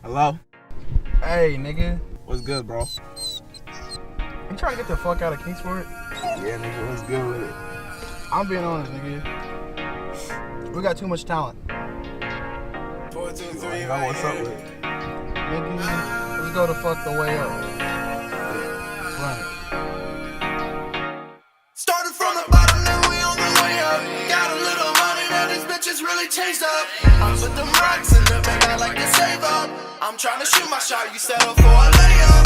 Hello? Hey, nigga. What's good, bro? You trying to get the fuck out of Kingsport? Yeah, nigga, what's good with it? I'm being honest, nigga. We got too much talent. 4, 2, 3, You know what's up with it? Nigga, let's go the fuck the way up. Right. Started from the bottom, now we on the way up. Got a little money, now these bitches really changed up. I put them racks in the bag, I like to save up. I'm trying to shoot my shot, you settle for a layup.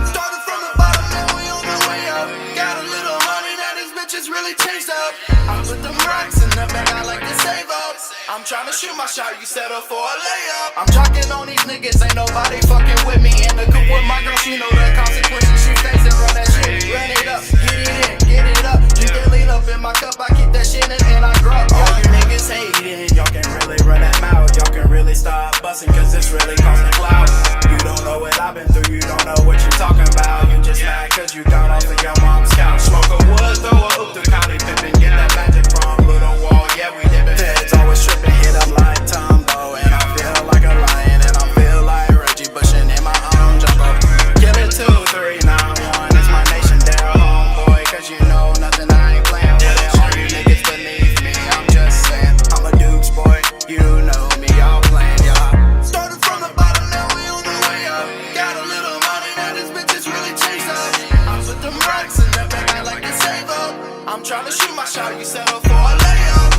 Started from the bottom, now we on the way up. Got a little money, now these bitches really changed up. I put them racks in the bag, I like to save up. I'm trying to shoot my shot, you settle for a layup. I'm talking on these niggas, ain't nobody fucking with me. In the coupe with my girl, she know the consequences. She stays and run that shit, run it up, get it in, get it up. Drink it lean up in my cup, I keep that shit in and I grow. All you niggas hating, y'all can really run that mouth. Y'all can really stop busting, cause this really costing clout. You don't know what I've been through, you don't know what you're talking about. You just mad cause you got off of your mom's couch. Smoke a wood, throw a hoop to Connie Pippin, get that magic from Little Wall, yeah we did it. Feds always tripping, hit up like Tumbo. And I feel like a lion, and I feel like Reggie Bushing in my own jungle. Kill it 2, 3, 9, 1, it's my nation there, homeboy. Cause you know nothing, I ain't playing with it. All you niggas beneath me, I'm just saying. I'm a Duke's boy, you know me, y'all playing, y'all. Started from the bottom, now we on the way up. Got a little money, now these bitches really changed up. I put them racks in the bag, I like to save up. I'm trying to shoot my shot, you settle for a layup.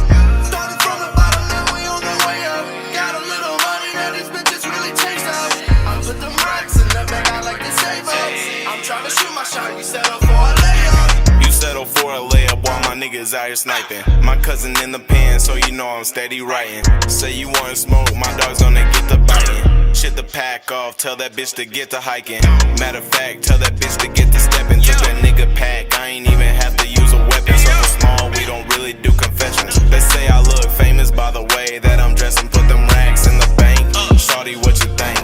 Started from the bottom, now we on the way up. Got a little money, now these bitches really changed up. I put them racks in the bag, I like to save up. I'm trying to shoot my shot, you settle for a layup. You settle for a layup while my niggas out here sniping. My cousin in the pen, so you know I'm steady writing. Say you want smoke, my dogs gonna get the biting. Shit the pack off, tell that bitch to get to hiking. Matter of fact, tell that bitch to get to stepping. Took that nigga pack, I ain't even have to use a weapon. Something small, we don't really do confessions. They say I look famous by the way that I'm dressed and put them racks in the bank. Shawty, what you think?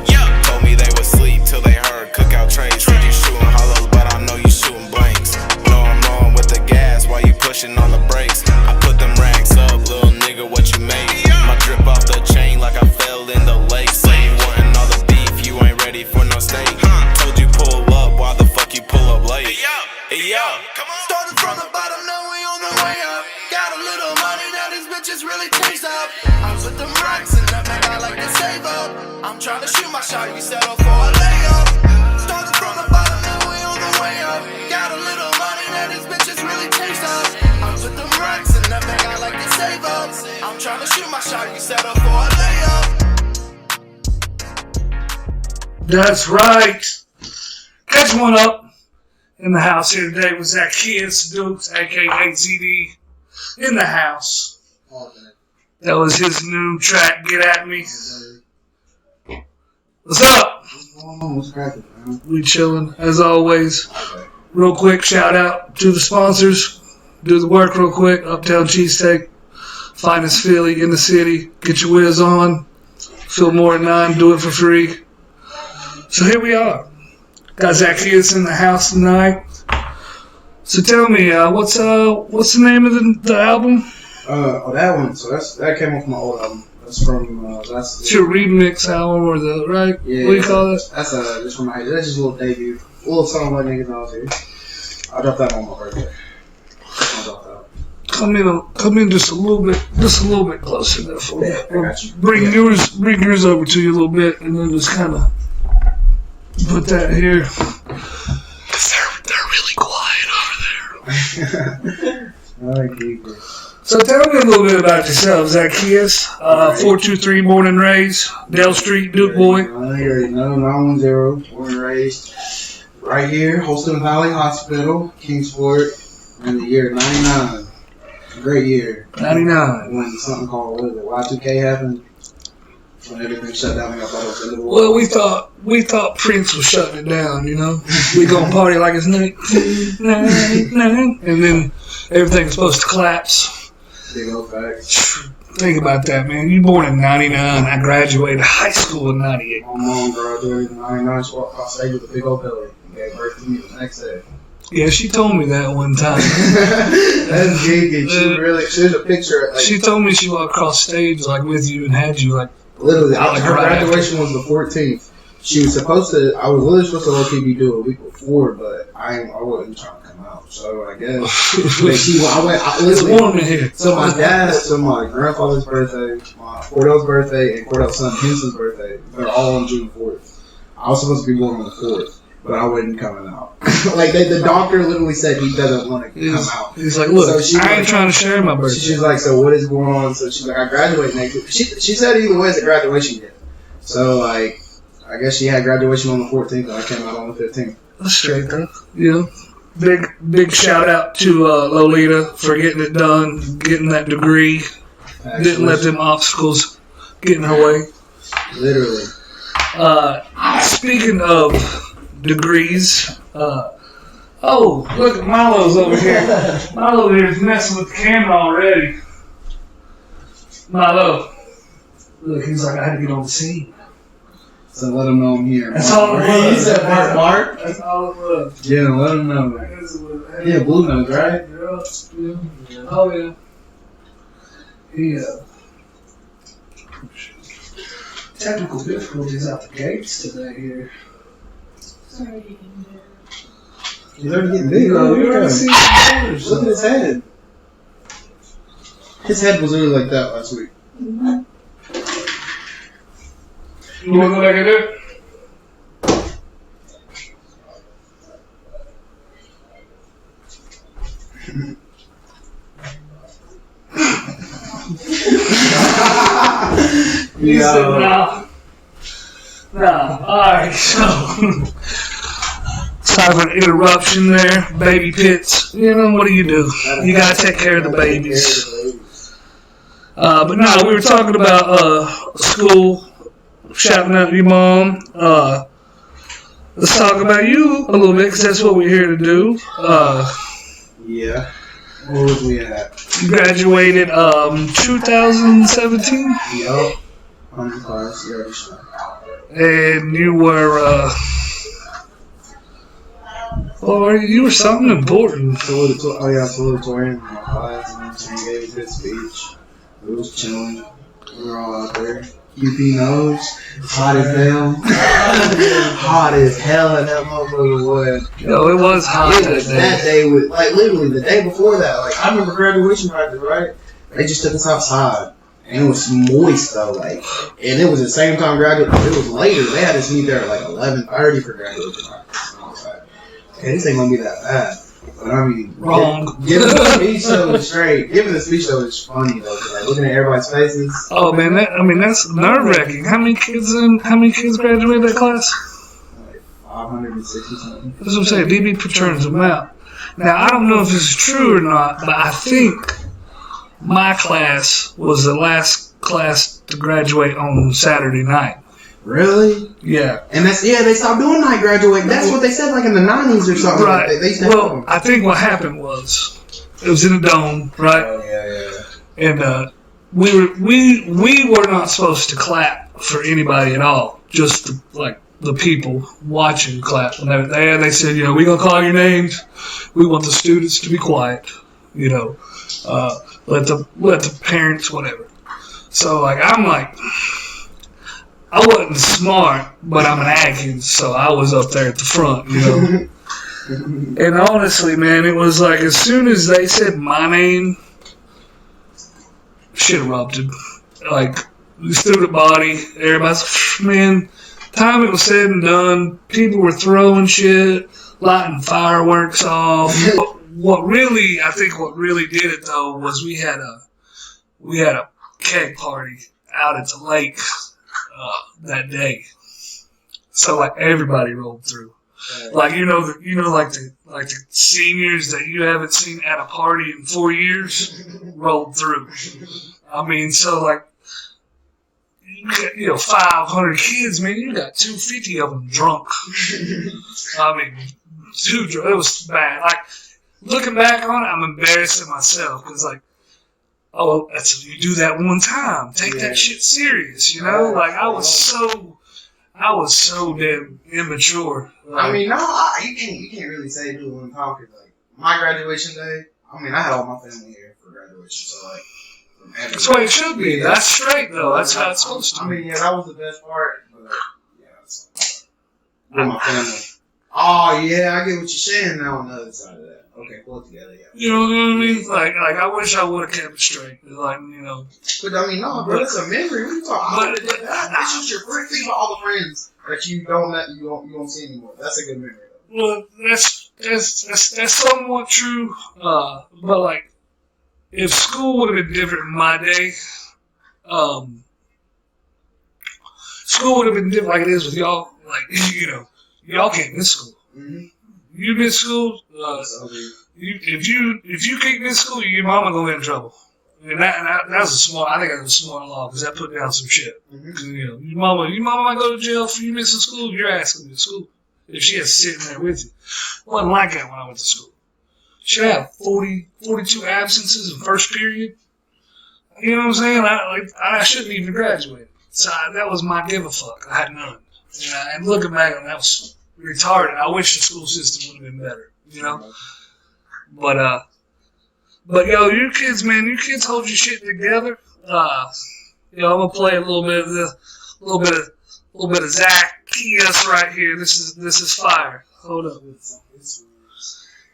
Told me they would sleep till they heard cookout trays. Said you shooting hollows, but I know you shooting blanks. Know I'm wrong with the gas while you pushing on the brakes. I put them racks up, little nigga, what you made? My drip off the chain like I fell in the lake. Say you wantin' all the beef, you ain't ready for no steak. Told you pull up, why the fuck you pull up late? Hey yo, Started from the bottom, now we on the way up. Got a little money, now these bitches really changed up. I put them racks in the bag, I like to save up. I'm trying to shoot my shot, you settle for a layup. Started from the bottom, now we on the way up. Got a little money, now these bitches really changed up. I put them racks in the bag, I like to save up. I'm trying to shoot my shot, you settle for a layup. That's right. Catch one up in the house here today with Zacchaeus Dukes, aka ZD, in the house. That was his new track, Get At Me. What's up? What's cracking, man? We chilling as always. Real quick shout out to the sponsors. Do the work real quick. Uptown Cheesesteak, finest Philly in the city. Get your whiz on. Feel more at 9. Do it for free. So here we are. Got Zacchaeus in the house tonight. So tell me, what's the name of the album? That one. So that came off my old album. That's from It's your remix album or the right? Yeah. What do you call it? That's just from my. That's just a little debut, a little song by niggas out here. I dropped that on my birthday. I dropped that. Come in just a little bit closer there for me. Yeah, I got you. Bring yours over to you a little bit, and then just kind of put that here. 'Cause they're really quiet over there. So tell me a little bit about yourself, Zacchaeus. 423 born and raised, Dell Street, Duke boy. No, 910, born and raised right here, Holston Valley Hospital, Kingsport, in the year 99. Great year. 99. When something called, what is it, Y2K happened. When everything shut down, I thought it was the Well, we thought Prince was shutting it down, you know. We gonna party like it's night, and then everything's supposed to collapse. Big old facts. Think about that, man. You born in 99. I graduated high school in 98. My mom graduated in 99. She walked off stage with a big old belly and gave birth to me the next day. Yeah, she told me that one time. That's geeky. She's a picture. She told me she walked across stage like with you and had you like. Literally, Like her right graduation was the 14th. she was supposed to. I was really supposed to low key be due a week before, but I wasn't trying to come out. So I guess It's warm in here. So my grandfather's birthday, my Cordell's birthday, and Cordell's son Henson's birthday, they're all on June 4th. I was supposed to be born on the 4th, but I wasn't coming out. Like the doctor literally said he doesn't want to come out. He's like, look, I ain't trying to share my birthday. She's like, so what is going on? So she's like, I graduate next week. She said either way it's a graduation gift. So like, I guess she had graduation on the 14th and I came out on the 15th. That's straight though. You know, big shout out to Lolita for getting it done, getting that degree. Actually, didn't let them obstacles get in her way. Literally. Speaking of degrees, oh, look at Milo's over here. Milo over here is messing with the camera already. Milo. Look, he's like, I had to get on the scene. So let him know I'm here. That's all it was. He said Mark. That's all it was. Yeah, let him know. Yeah, Blue Nose, right? Yeah. Oh, yeah. Technical difficulties out the gates today here. Sorry. He's already getting big. Look at his head. His head was really like that last week. Mm-hmm. You want to go back in there? Yeah. Nah. Alright, so sorry for the interruption there. Baby pits. You know, what do? You gotta take care of the babies. But no, we were talking about school, shouting out your mom. Let's talk about you a little bit, because that's what we're here to do. Yeah. Where was we at? You graduated 2017? Yup. 100 class, you already started. And you were, you were something important. Salutatorian in my class, and he gave a good speech. It was chilling. We were all out there. QP knows. Hot as hell. Hot as hell in that motherfucker was. Yo, it was hot that day. Was, like, literally, the day before that, like, I remember graduation practice, right? They just took us outside. And it was moist, though, like, and it was the same time graduation. It was later. They had us meet there at, like, 11:30 for graduation practice. And I was like, hey, this ain't gonna be that bad. But I mean, wrong. Giving the speech though was straight. Giving the speech though was funny though. Like looking at everybody's faces. Oh man, that's nerve wracking. How many kids graduated that class? Like 560 something. That's what I'm saying. DB turns them out. Now I don't know if this is true or not, but I think my class was the last class to graduate on Saturday night. Really? Yeah. And they stopped doing night graduating. That's what they said, like in the 90s or something. Right. Like well, I think what happened was it was in a dome, right? Oh yeah. And we were not supposed to clap for anybody at all. Just the people watching clap. When they were there, they said, we're gonna call your names. We want the students to be quiet. Let the parents, whatever. So I'm like. I wasn't smart, but I'm an Atkins, so I was up there at the front, And honestly, man, it was like as soon as they said my name, shit erupted. Like, the student body, everybody's, man, time it was said and done, people were throwing shit, lighting fireworks off. What really did it, though, was we had a keg party out at the lake. That day, so everybody rolled through, like the seniors that you haven't seen at a party in 4 years rolled through. I mean, so you got 500 kids, man. You got 250 of them drunk. I mean, it was bad. Like looking back on it, I'm embarrassing myself because oh, you do that one time. Take that shit serious, I was so damn immature. I mean, no, you can't really say do it one time because my graduation day. I mean, I had all my family here for graduation, so that's the way it should be. That's straight though. That's how it's supposed to be. I mean, yeah, that was the best part. But yeah. with my family. Oh yeah, I get what you're saying now on the other side of that. Okay, pull it together. Yeah. You know what I mean? Like I wish I would have kept it straight. Like, you know. But I mean, no, bro, it's a memory. What are you talking about? That's just your friend. Think about all the friends that you don't see anymore. That's a good memory. Well, that's somewhat true. But like, if school would have been different in my day, school would have been different like it is with y'all. Like, you know, y'all can't miss school. Mm-hmm. You miss school. If you can't miss school, your mama gonna get in trouble. And that was a smart. I think that was a smart law because that put down some shit. Mm-hmm. You know, your mama might go to jail for you missing school. Your ass gonna be to school if she has sitting there with you. It wasn't like that when I went to school. She had 42 absences in first period. You know what I'm saying? I shouldn't even graduate. So that was my give a fuck. I had none. And looking back on that was retarded. I wish the school system would have been better. You know, but yo, you kids, man, you kids hold your shit together. I'm gonna play a little bit of Zach P.S. right here. This is fire. Hold up. This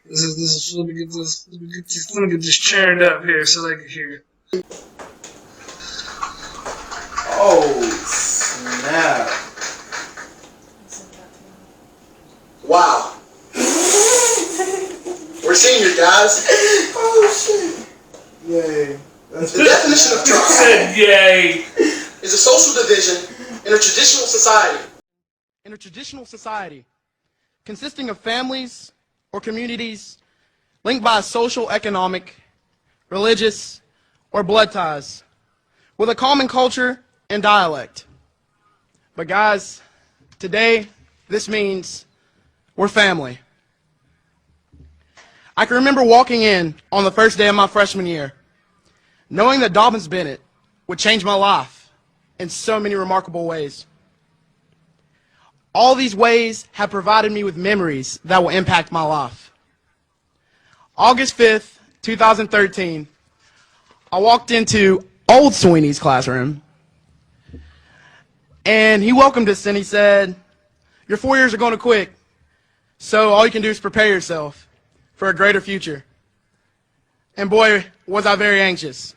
is let me get this churned up here so they can hear it. Oh snap! Wow. We're seniors, guys. Oh shit. Yay! The definition of tribe Said yay. is a social division in a traditional society. In a traditional society, consisting of families or communities linked by social, economic, religious, or blood ties, with a common culture and dialect. But guys, today, this means we're family. I can remember walking in on the first day of my freshman year, knowing that Dobbins Bennett would change my life in so many remarkable ways. All these ways have provided me with memories that will impact my life. August 5th, 2013, I walked into old Sweeney's classroom, and he welcomed us and he said, "Your 4 years are going to quit, so all you can do is prepare yourself for a greater future." And boy, was I very anxious.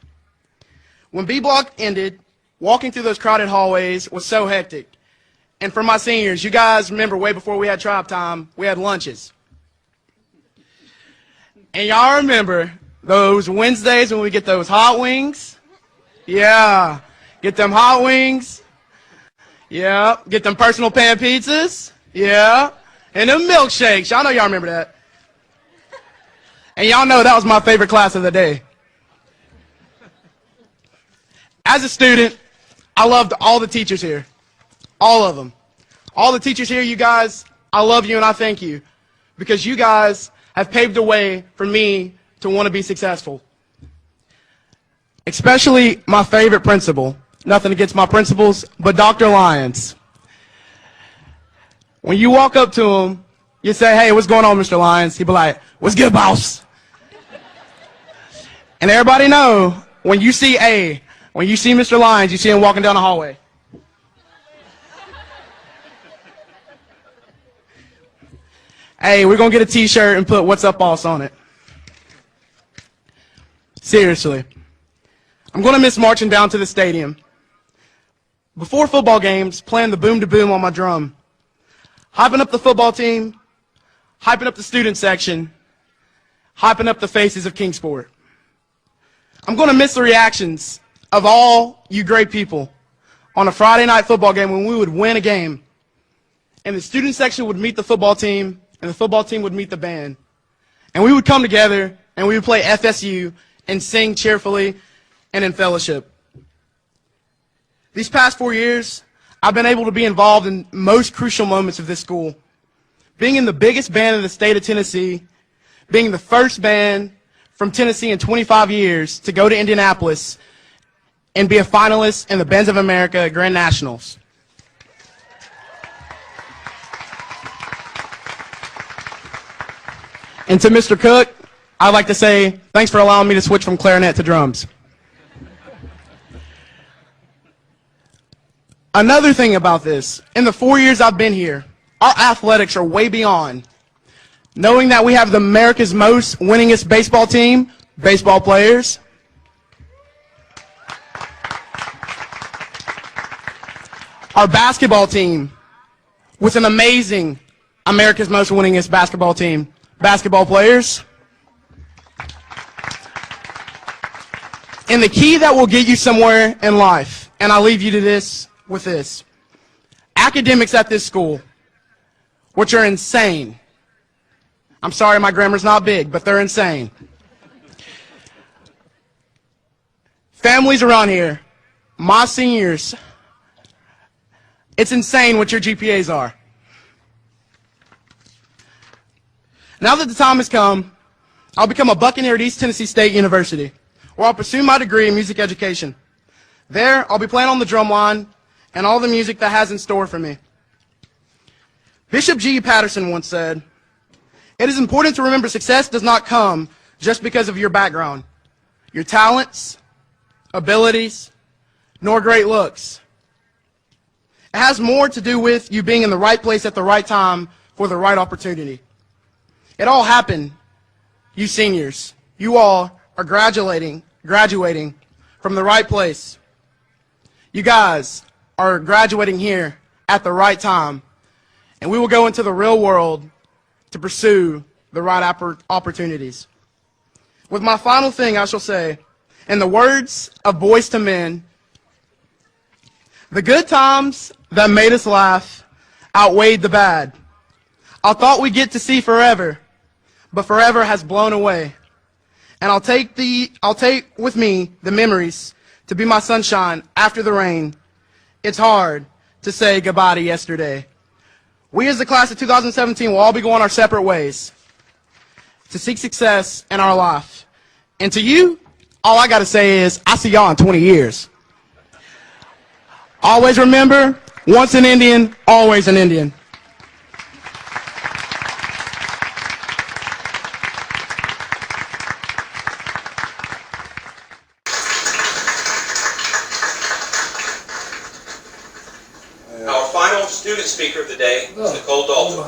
When B Block ended, walking through those crowded hallways was so hectic. And for my seniors, you guys remember way before we had tribe time, we had lunches. And y'all remember those Wednesdays when we get those hot wings? Yeah, get them hot wings. Yeah, get them personal pan pizzas. Yeah, and them milkshakes. Y'all know y'all remember that. And y'all know that was my favorite class of the day. As a student, I loved all the teachers here. All of them. All the teachers here, you guys, I love you and I thank you. Because you guys have paved the way for me to want to be successful. Especially my favorite principal. Nothing against my principals, but Dr. Lyons. When you walk up to him, you say, "Hey, what's going on, Mr. Lyons?" He'd be like, "What's good, boss?" And everybody know, when you see Mr. Lyons, you see him walking down the hallway. Hey, we're going to get a t-shirt and put "What's up, boss" on it. Seriously. I'm going to miss marching down to the stadium. Before football games, playing the boom-to-boom on my drum. Hyping up the football team, hyping up the student section, hyping up the faces of Kingsport. I'm going to miss the reactions of all you great people on a Friday night football game when we would win a game. And the student section would meet the football team, and the football team would meet the band. And we would come together, and we would play FSU and sing cheerfully and in fellowship. These past 4 years, I've been able to be involved in most crucial moments of this school. Being in the biggest band in the state of Tennessee, being the first band from Tennessee in 25 years to go to Indianapolis and be a finalist in the Bands of America Grand Nationals. And to Mr. Cook, I'd like to say thanks for allowing me to switch from clarinet to drums. Another thing about this, in the 4 years I've been here, our athletics are way beyond knowing that we have America's most winningest baseball team, baseball players. Our basketball team with an amazing America's most winningest basketball team, basketball players. And the key that will get you somewhere in life, and I'll leave you to this with this. Academics at this school, which are insane. I'm sorry my grammar's not big, but they're insane. Families around here, my seniors, it's insane what your GPAs are. Now that the time has come, I'll become a Buccaneer at East Tennessee State University, where I'll pursue my degree in music education. There, I'll be playing on the drum line and all the music that has in store for me. Bishop G. Patterson once said, "It is important to remember success does not come just because of your background, your talents, abilities, nor great looks. It has more to do with you being in the right place at the right time for the right opportunity. It all happened, you seniors. You all are graduating from the right place. You guys are graduating here at the right time, and we will go into the real world to pursue the right opportunities." With my final thing, I shall say, in the words of Boys to Men, the good times that made us laugh outweighed the bad. I thought we'd get to see forever, but forever has blown away. And I'll take with me the memories to be my sunshine after the rain. It's hard to say goodbye to yesterday. We as the class of 2017 will all be going our separate ways to seek success in our life. And to you, all I got to say is, I'll see y'all in 20 years. Always remember, once an Indian, always an Indian. Our final student speaker of the day is Nicole Dalton.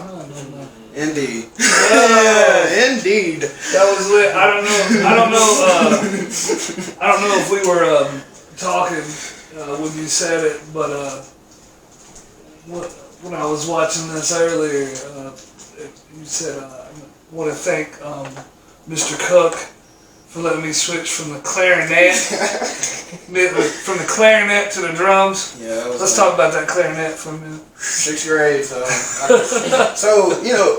Indeed. Yeah, indeed. That was lit. I don't know if we were talking when you said it, but when I was watching this earlier, you said I want to thank Mr. Cook for letting me switch from the clarinet to the drums. Yeah, let's talk about that clarinet for a minute. 6th grade, so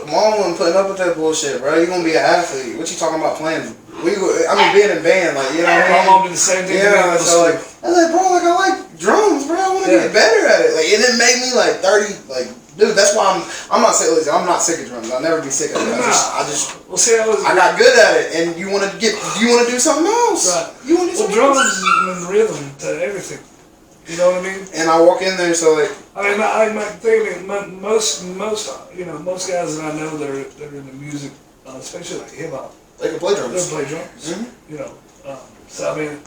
mom wasn't putting up with that bullshit, bro. You gonna be an athlete? What you talking about playing? Being in band, like, you know what I mean? My mom did the same thing. Yeah, so like, I was like, bro, like, I like drums, bro. I want to get better at it. Like, and it made me like 30, like, dude. That's why I'm not sick. Listen, I'm not sick of drums. I'll never be sick of it. I got good at it, and you want to do something else. Right. You want to do something drums else. is rhythm to everything. You know what I mean? And I walk in there, so like, most guys that I know that are in the music, especially like hip hop, they can play drums. they play drums. Mm-hmm. You know, so I mean, it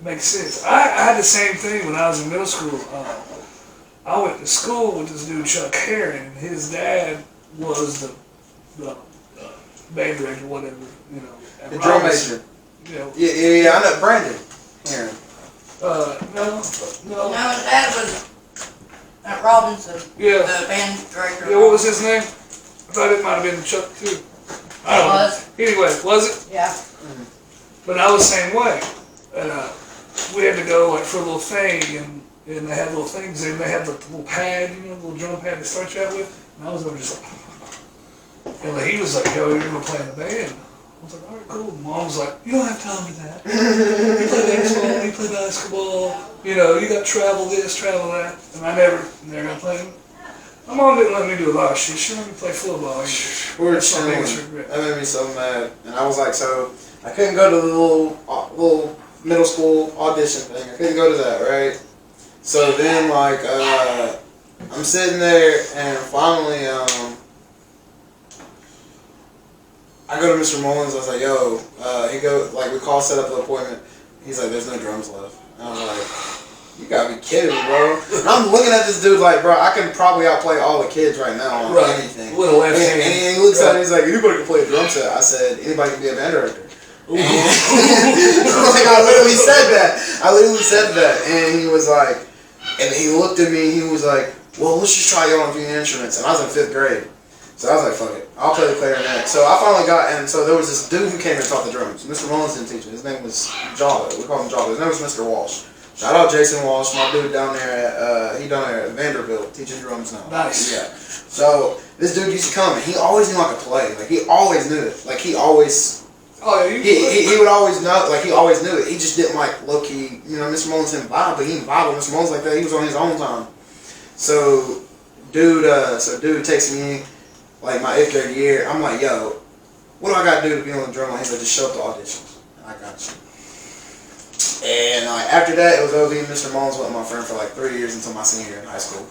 makes sense. I had the same thing when I was in middle school. I went to school with this dude Chuck Herring, and his dad was the band director, whatever. You know, The drum major. You know, Yeah, I know Brandon. Herring. No, his dad was at Robinson, yeah. the band director. Yeah, what was his name? I thought it might have been Chuck too. I don't know. Anyway, was it? Yeah. But I was the same way. And we had to go like for a little thing, and they had little things, and they had the little pad, you know, the little drum pad to start you out with. And I was over just like, and like, he was like, "Yo, you're gonna play in the band." I was like, "All right, cool." Mom was like, "You don't have time for that. You play baseball, you play basketball. You know, you got travel this, travel that." And I never got played. My mom didn't let me do a lot of shit. She let me play football. We were chilling. That made me so mad. And I was like, so I couldn't go to the little middle school audition thing. I couldn't go to that, right? So then, like, I'm sitting there, and finally, I go to Mr. Mullins. I was like, yo, we call, set up the appointment. He's like, there's no drums left. And I was like, You gotta be kidding me, bro. And I'm looking at this dude like, bro, I can probably outplay all the kids right now on anything. With a left hand. And he looks at me, he's like, anybody can play a drum set. I said, anybody can be a band director. Like, I literally said that. And he was like, and he looked at me, he was like, well, let's just try out on a few instruments. And I was in 5th grade. So I was like, fuck it, I'll play the clarinet. So I finally got, and so there was this dude who came and taught the drums. Mr. Mullins didn't teach me. His name was Java. We call him Java. His name was Mr. Walsh. Shout out Jason Walsh, my dude down there at, he down there at Vanderbilt, teaching drums now. Nice. Yeah. So this dude used to come, and he always knew I could play. Like, he always knew it. Like, he always... Oh, yeah, he would always know, like, he always knew it. He just didn't, like, low-key, you know, Mr. Mullins didn't vibe, but he didn't vibe with Mr. Mullins like that. He was on his own time. So, dude takes me, like, my 8th grade year. I'm like, yo, what do I got to do to be on the drum line? He's like, just show up to auditions. I got you. And, like, after that, it was OV. Mr. Mullins was my friend for, like, 3 years until my senior year in high school.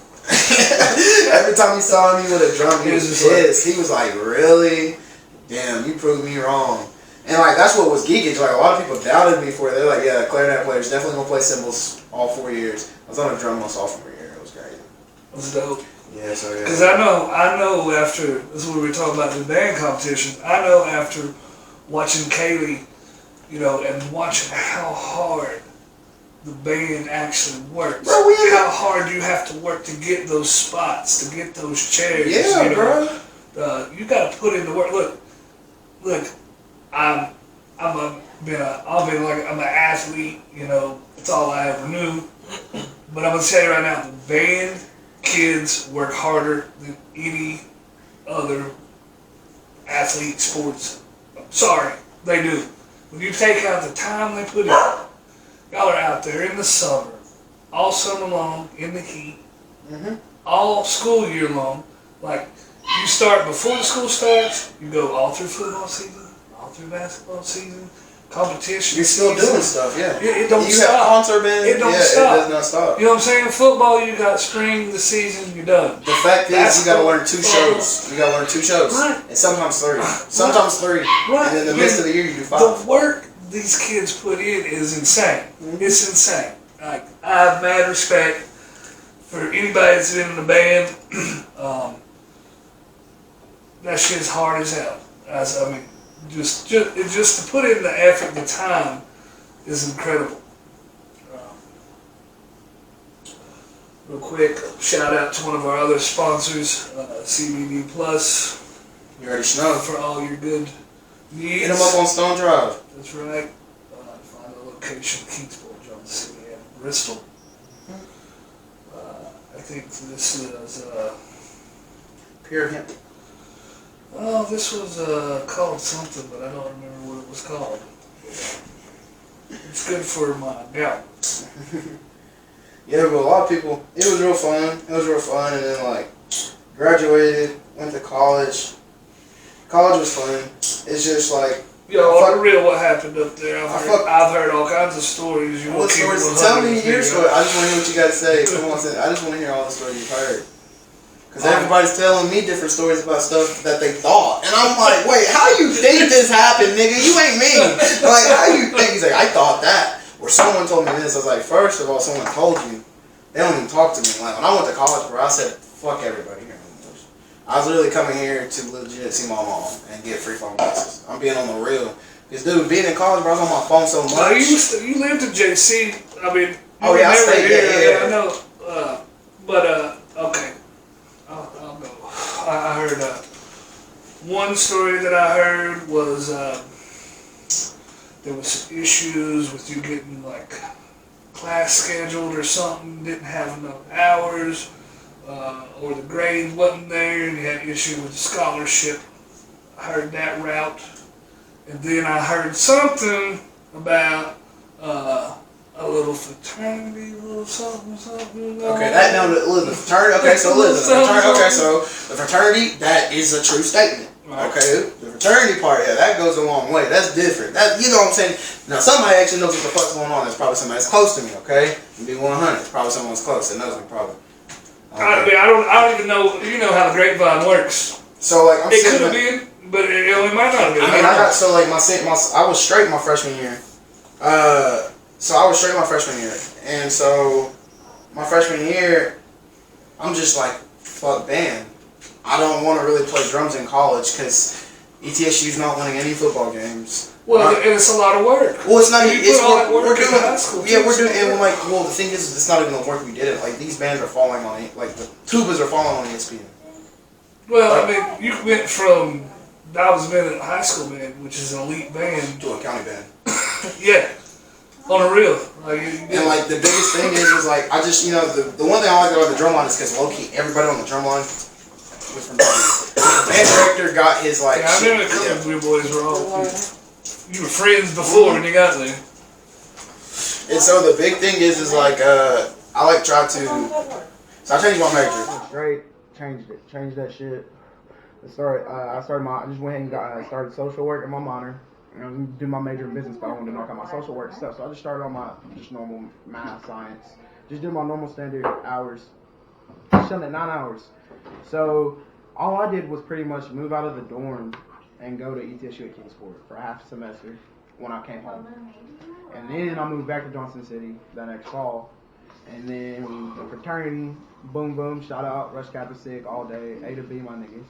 Every time he saw me with a drum, he was pissed. He was like, really? Damn, you proved me wrong. And, like, that's what was geekage. Like, a lot of people doubted me for it. They're like, yeah, clarinet player's definitely going to play cymbals all 4 years. I was on a drum my sophomore year. It was great. That's dope. Yeah, so, yeah. Because I know after, this is what we were talking about, the band competitions, I know after watching Kaylee, you know, and watching how hard the band actually works. Bro, how hard you have to work to get those spots, to get those chairs. Yeah, you know? bro. You got to put in the work. Look, I'm an athlete. You know, it's all I ever knew. But I'm gonna tell you right now, the band kids work harder than any other athlete sports. Sorry, they do. When you take out the time they put in, y'all are out there in the summer, all summer long, in the heat, all school year long. Like, you start before the school starts, you go all through football season, all through basketball season, competition. You're still doing stuff, yeah. It don't you stop. have concert band, it don't yeah, stop. It does not stop. You know what I'm saying? Football, you got spring, the season, you're done. The fact is, you gotta learn 2 Basketball. shows. You gotta learn 2 shows. Right. And sometimes 3. Sometimes 3. Right. And in the midst of the year, you do 5. The work these kids put in is insane. It's insane. Like, I have mad respect for anybody that's been in a band. That shit's hard as hell. Just to put in the effort, the time is incredible. Real quick, shout out to one of our other sponsors, CBD Plus. You already know. For all your good needs. Hit them up on Stone Drive. That's right. Find a location, Kingsport, Jones City, and Bristol. I think this is Pure hemp. oh, this was called something, but I don't remember what it was called. It's good for my gout. Yeah, but a lot of people, it was real fun. And then, like, graduated, went to college. College was fun. It's just like, Yo, on the real, what happened up there? I've heard all kinds of stories. What stories? Tell me your story. I just want to hear what you got to say. Come on, I just want to hear all the stories you've heard. Because everybody's telling me different stories about stuff that they thought. And I'm like, wait, how you think this happened, nigga? You ain't me. Like, how you think? He's like, I thought that. Or someone told me this. I was like, first of all, someone told you. They don't even talk to me. Like, when I went to college, bro, I said, fuck everybody here. I was literally coming here to legit see my mom and get free phone classes. I'm being on the real. Because, dude, being in college, bro, I was on my phone so much. No, you lived in JC. I mean, oh, yeah, I stayed here. Yeah, I know. Okay. I'll go. I heard one story that I heard was there was some issues with you getting, like, class scheduled or something, didn't have enough hours, or the grade wasn't there, and you had issue with the scholarship. I heard that route. And then I heard something about a little fraternity, a little something. Okay, that now the fraternity. Okay, so listen, the fraternity, that is a true statement. Right. Okay, the fraternity part, yeah, that goes a long way. That's different. That, you know what I'm saying? Now, somebody actually knows what the fuck's going on. That's probably somebody that's close to me. Okay, to be 100, it's probably someone that's close that knows me. Probably. Okay. I don't even know. You know how the grapevine works. So like, it could have been, but it might not have been. I mean, I got so like I was straight my freshman year. So I was straight my freshman year. And so my freshman year, I'm just like, fuck band. I don't want to really play drums in college because ETSU's not winning any football games. Well, and it's a lot of work. Well, it's not. You It's put all that work we're in doing. high school. Yeah, we're doing. And we're like, well, the thing is, it's not even the work we did it. Like these bands are falling on it. Like the tubas are falling on ESPN. Well, I mean, you went from I was band at high school band, which is an elite band, To a county band. yeah, on a real. Like, And like the biggest thing is like I just the one thing I like about the drum line is because low key everybody on the drum line was from WB. The band director got his like. yeah, I remember a couple of you boys were all. You were friends before when you got there. And so the big thing is like I like try to. So I changed my major. Straight, changed that shit. I just went ahead and started social work in my minor. I was gonna do my major in business, but I wanted to knock out my social work stuff. So I just started on my just normal math, science. Just doing my normal standard hours. Just done at 9 hours. So all I did was pretty much move out of the dorm and go to ETSU at Kingsport for a half semester when I came home. And then I moved back to Johnson City that next fall. And then the fraternity, boom, boom, shout out, Rush Kappa Sig all day, A to B, my niggas.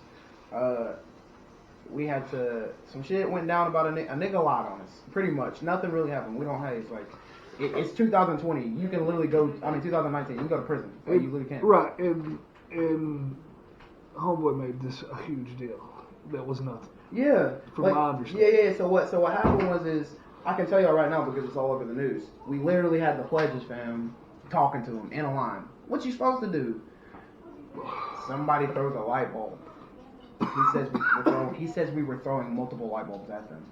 We had some shit went down about a nigga lied on us, pretty much. Nothing really happened. We don't haze. Like, it's 2020. You can literally 2019, you can go to prison. Like, you literally can't. Right, and Homeboy made this a huge deal. That was nothing. Yeah. From my understanding. Yeah. So what happened is, I can tell y'all right now because it's all over the news. We literally had the pledges, fam, talking to him in a line. What you supposed to do? Somebody throws a light bulb. He says we were throwing multiple light bulbs at them.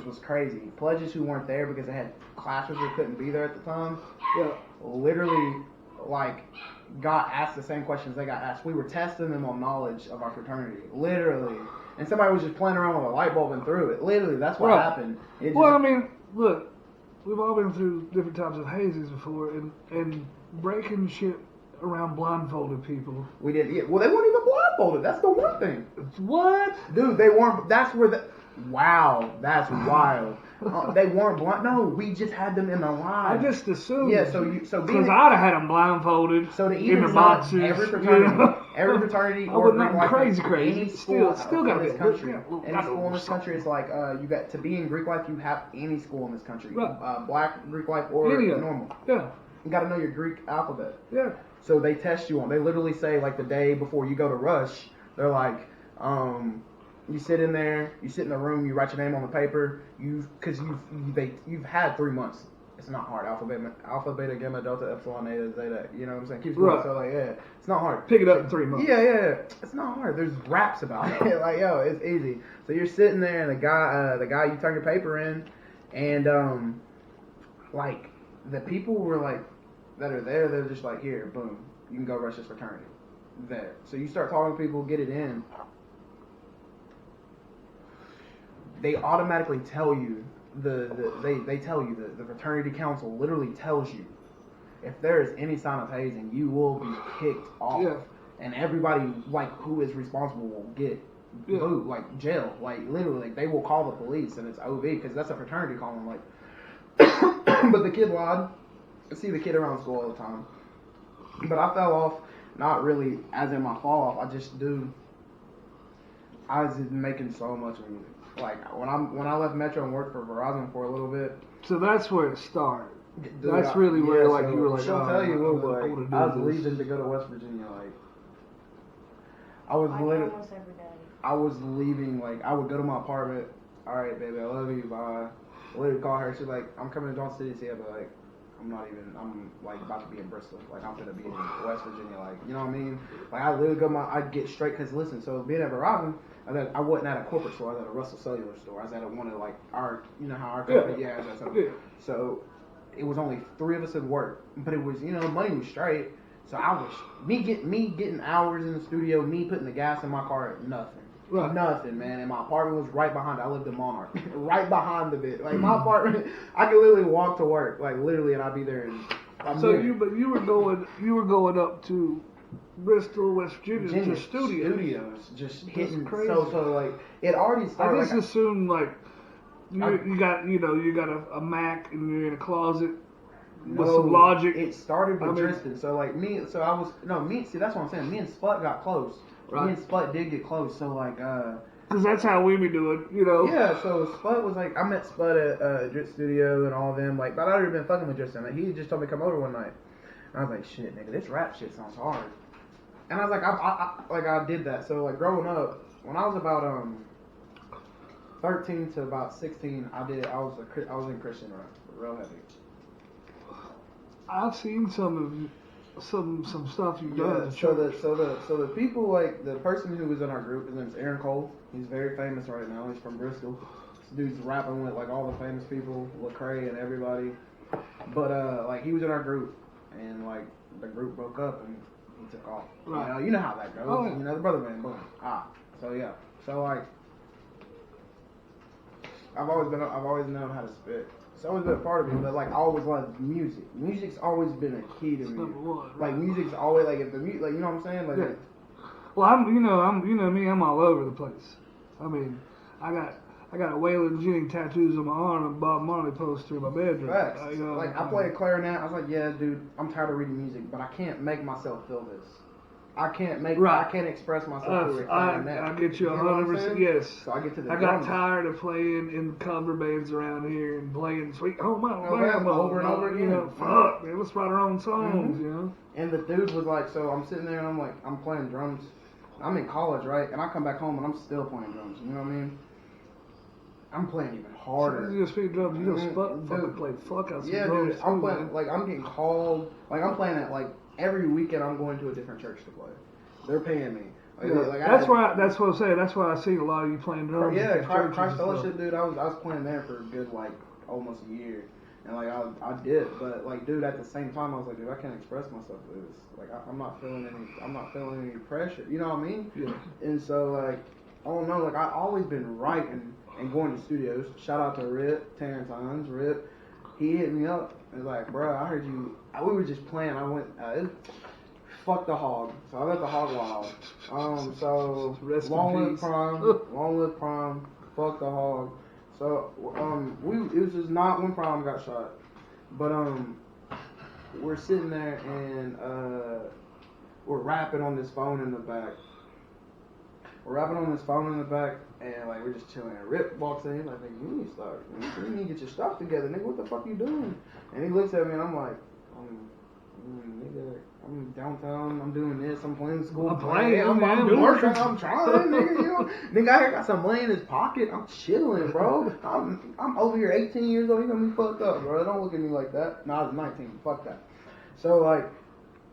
Was crazy. Pledges who weren't there because they had classes or couldn't be there at the time. Yeah. Literally, got asked the same questions they got asked. We were testing them on knowledge of our fraternity. Literally. And somebody was just playing around with a light bulb and threw it. Literally, that's what happened. I mean, look, we've all been through different types of hazes before, and breaking shit around blindfolded people. We did. Yeah, well, they weren't even blindfolded. That's the one thing. What? Dude, they weren't. That's where the. Wow, that's wild. They weren't blind. No, we just had them in the line. I just assumed. Yeah, because I'd have had them blindfolded. So to in even the boxes. every fraternity, I would not crazy. Any school still got in this this country. Any school in this country is like you got to be in Greek life. You have any school in this country, right. Black Greek life or normal. Yeah, you got to know your Greek alphabet. Yeah. So they test you on. They literally say like the day before you go to Rush, they're like, you sit in there, you sit in a room, you write your name on the paper, you've had 3 months. It's not hard. Alpha, beta, gamma, delta, epsilon, eta, zeta. You know what I'm saying? Keeps going. So it's not hard. Pick it up in 3 months. Yeah. It's not hard. There's raps about it. Like, yo, it's easy. So you're sitting there, and the guy you turn your paper in, and the people were like that are there. They're just like, here, boom, you can go rush this fraternity. There. So you start talking to people, get it in. They automatically tell you they tell you the fraternity council literally tells you if there is any sign of hazing, you will be kicked off, and everybody who is responsible will get booed, jail, literally they will call the police, and it's OV because that's a fraternity calling but the kid lied. I see the kid around school all the time, but I fell off, not really as in my fall off. I was just making so much music. When I left Metro and worked for Verizon for a little bit. So that's where it started. That's really where you were like, I'll tell you, I was leaving to go to West Virginia. I was leaving. I would go to my apartment. All right, baby, I love you. Bye. I literally call her. She's like, I'm coming to Johnson City to see you, but I'm about to be in Bristol. I'm gonna be in West Virginia. You know what I mean? I literally I'd get straight, cause listen, so being at Verizon, I wasn't at a corporate store. I was at a Russell Cellular store. I was at one of our, you know how our company, So it was only 3 of us at work, but it was, money was straight. So I was me getting hours in the studio, me putting the gas in my car, nothing. Right. Nothing, man. And my apartment was right behind it. I lived in Monarch. Right behind the bit. My apartment, I could literally walk to work. Literally, and I'd be there. You were going up to Bristol, West Virginia, to studios. Just hitting crazy. So it already started. I just assumed You got a Mac and you're in a closet with No, some Logic. It started with I mean- Tristan. So like me, so I was see that's what I'm saying. Me and Sput got close. Right. Me and Sput did get close. So like Because that's how we be doing, yeah. So Sput was like I met Sput at Drit Studio and all of them. Like, but I'd already been fucking with Tristan. Like, he just told me to come over one night. And I was like, shit, nigga, this rap shit sounds hard. And I was like, I did that. So like growing up, when I was about 13 to about 16, I was in Christian rap, real heavy. I've seen some stuff you've Yeah, done. so the people, like the person who was in our group, his name's Aaron Cole. He's very famous right now. He's from Bristol. This dude's rapping with like all the famous people, Lecrae and everybody. But like he was in our group, and like the group broke up and he took off. Right. You know how that goes. Oh, yeah. You know the brother man, boom. So yeah. So like I've always known how to spit. It's always been a part of me, but like I always loved music. Music's always been a key to me. Number one, Like right. music's always like if the music, like you know what I'm saying, like. Yeah. Well, I'm all over the place. I mean, I got a Waylon Jennings tattoos on my arm and Bob Marley poster in my bedroom. Facts. Like I play a clarinet. I was like, yeah, dude, I'm tired of reading music, but I can't make myself feel this. I can't express myself through a clarinet. I get you know what I'm 100%. saying? Yes. So I get to the I got drums. tired of playing in cover bands around here and playing Sweet Home Over Alabama and over again. Fuck, man, let's write our own songs. Mhm. And the dude was like, so I'm sitting there and I'm like, I'm playing drums. I'm in college, right? And I come back home and I'm still playing drums. You know what I mean? I'm playing even harder. You speak drums, fucking Dude. play fuck out some Yeah, drums dude. I'm too, playing, man. like, I'm getting called. Like, I'm playing at, like, every weekend I'm going to a different church to play. They're paying me. Like, Yeah, like, that's what I'm saying. That's why I see a lot of you playing drums. Yeah, at these churches Christ and stuff. Fellowship, dude. I was playing there for a good, like, almost a year. And, like, I did. But, like, dude, at the same time, I was like, dude, I can't express myself with this. Like, I'm not feeling any pressure. You know what I mean? Yeah. And so, like, I don't know. Like, I've always been writing and going to studios. Shout out to Rip, Terrence Hines, Rip. He hit me up and was like, bro, I heard you. We were just playing. I went, fuck the hog. So I let the hog wild. So Rest in long live peace. Prime, fuck the hog. So it was just not when Prime got shot, but we're sitting there and we're rapping on this phone in the back. And like we're just chilling. And Rip walks in, like, nigga, you need to start. You need to get your stuff together, nigga. What the fuck you doing? And he looks at me and I'm like, nigga, I'm downtown. I'm doing this. I'm playing school. I'm playing, I'm man, doing working. I'm trying, nigga. You know, nigga, I got some money in his pocket. I'm chilling, bro. I'm over here, 18 years old. He gonna be fucked up, bro. Don't look at me like that. No, I was 19. Fuck that. So like,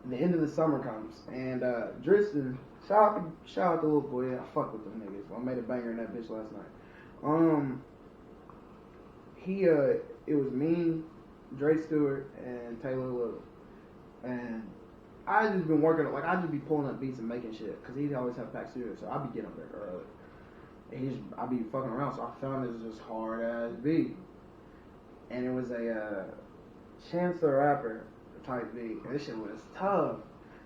the end of the summer comes and Tristan. Shout out to little boy. Yeah, I fuck with them niggas. I made a banger in that bitch last night. It was me, Dre Stewart, and Taylor Little. And I just been working, like, I just be pulling up beats and making shit. Because he'd always have packed studio, so I'd be getting up there early. And I'd be fucking around, so I found this just hard ass beat. And it was a Chance the Rapper type beat. And this shit was tough.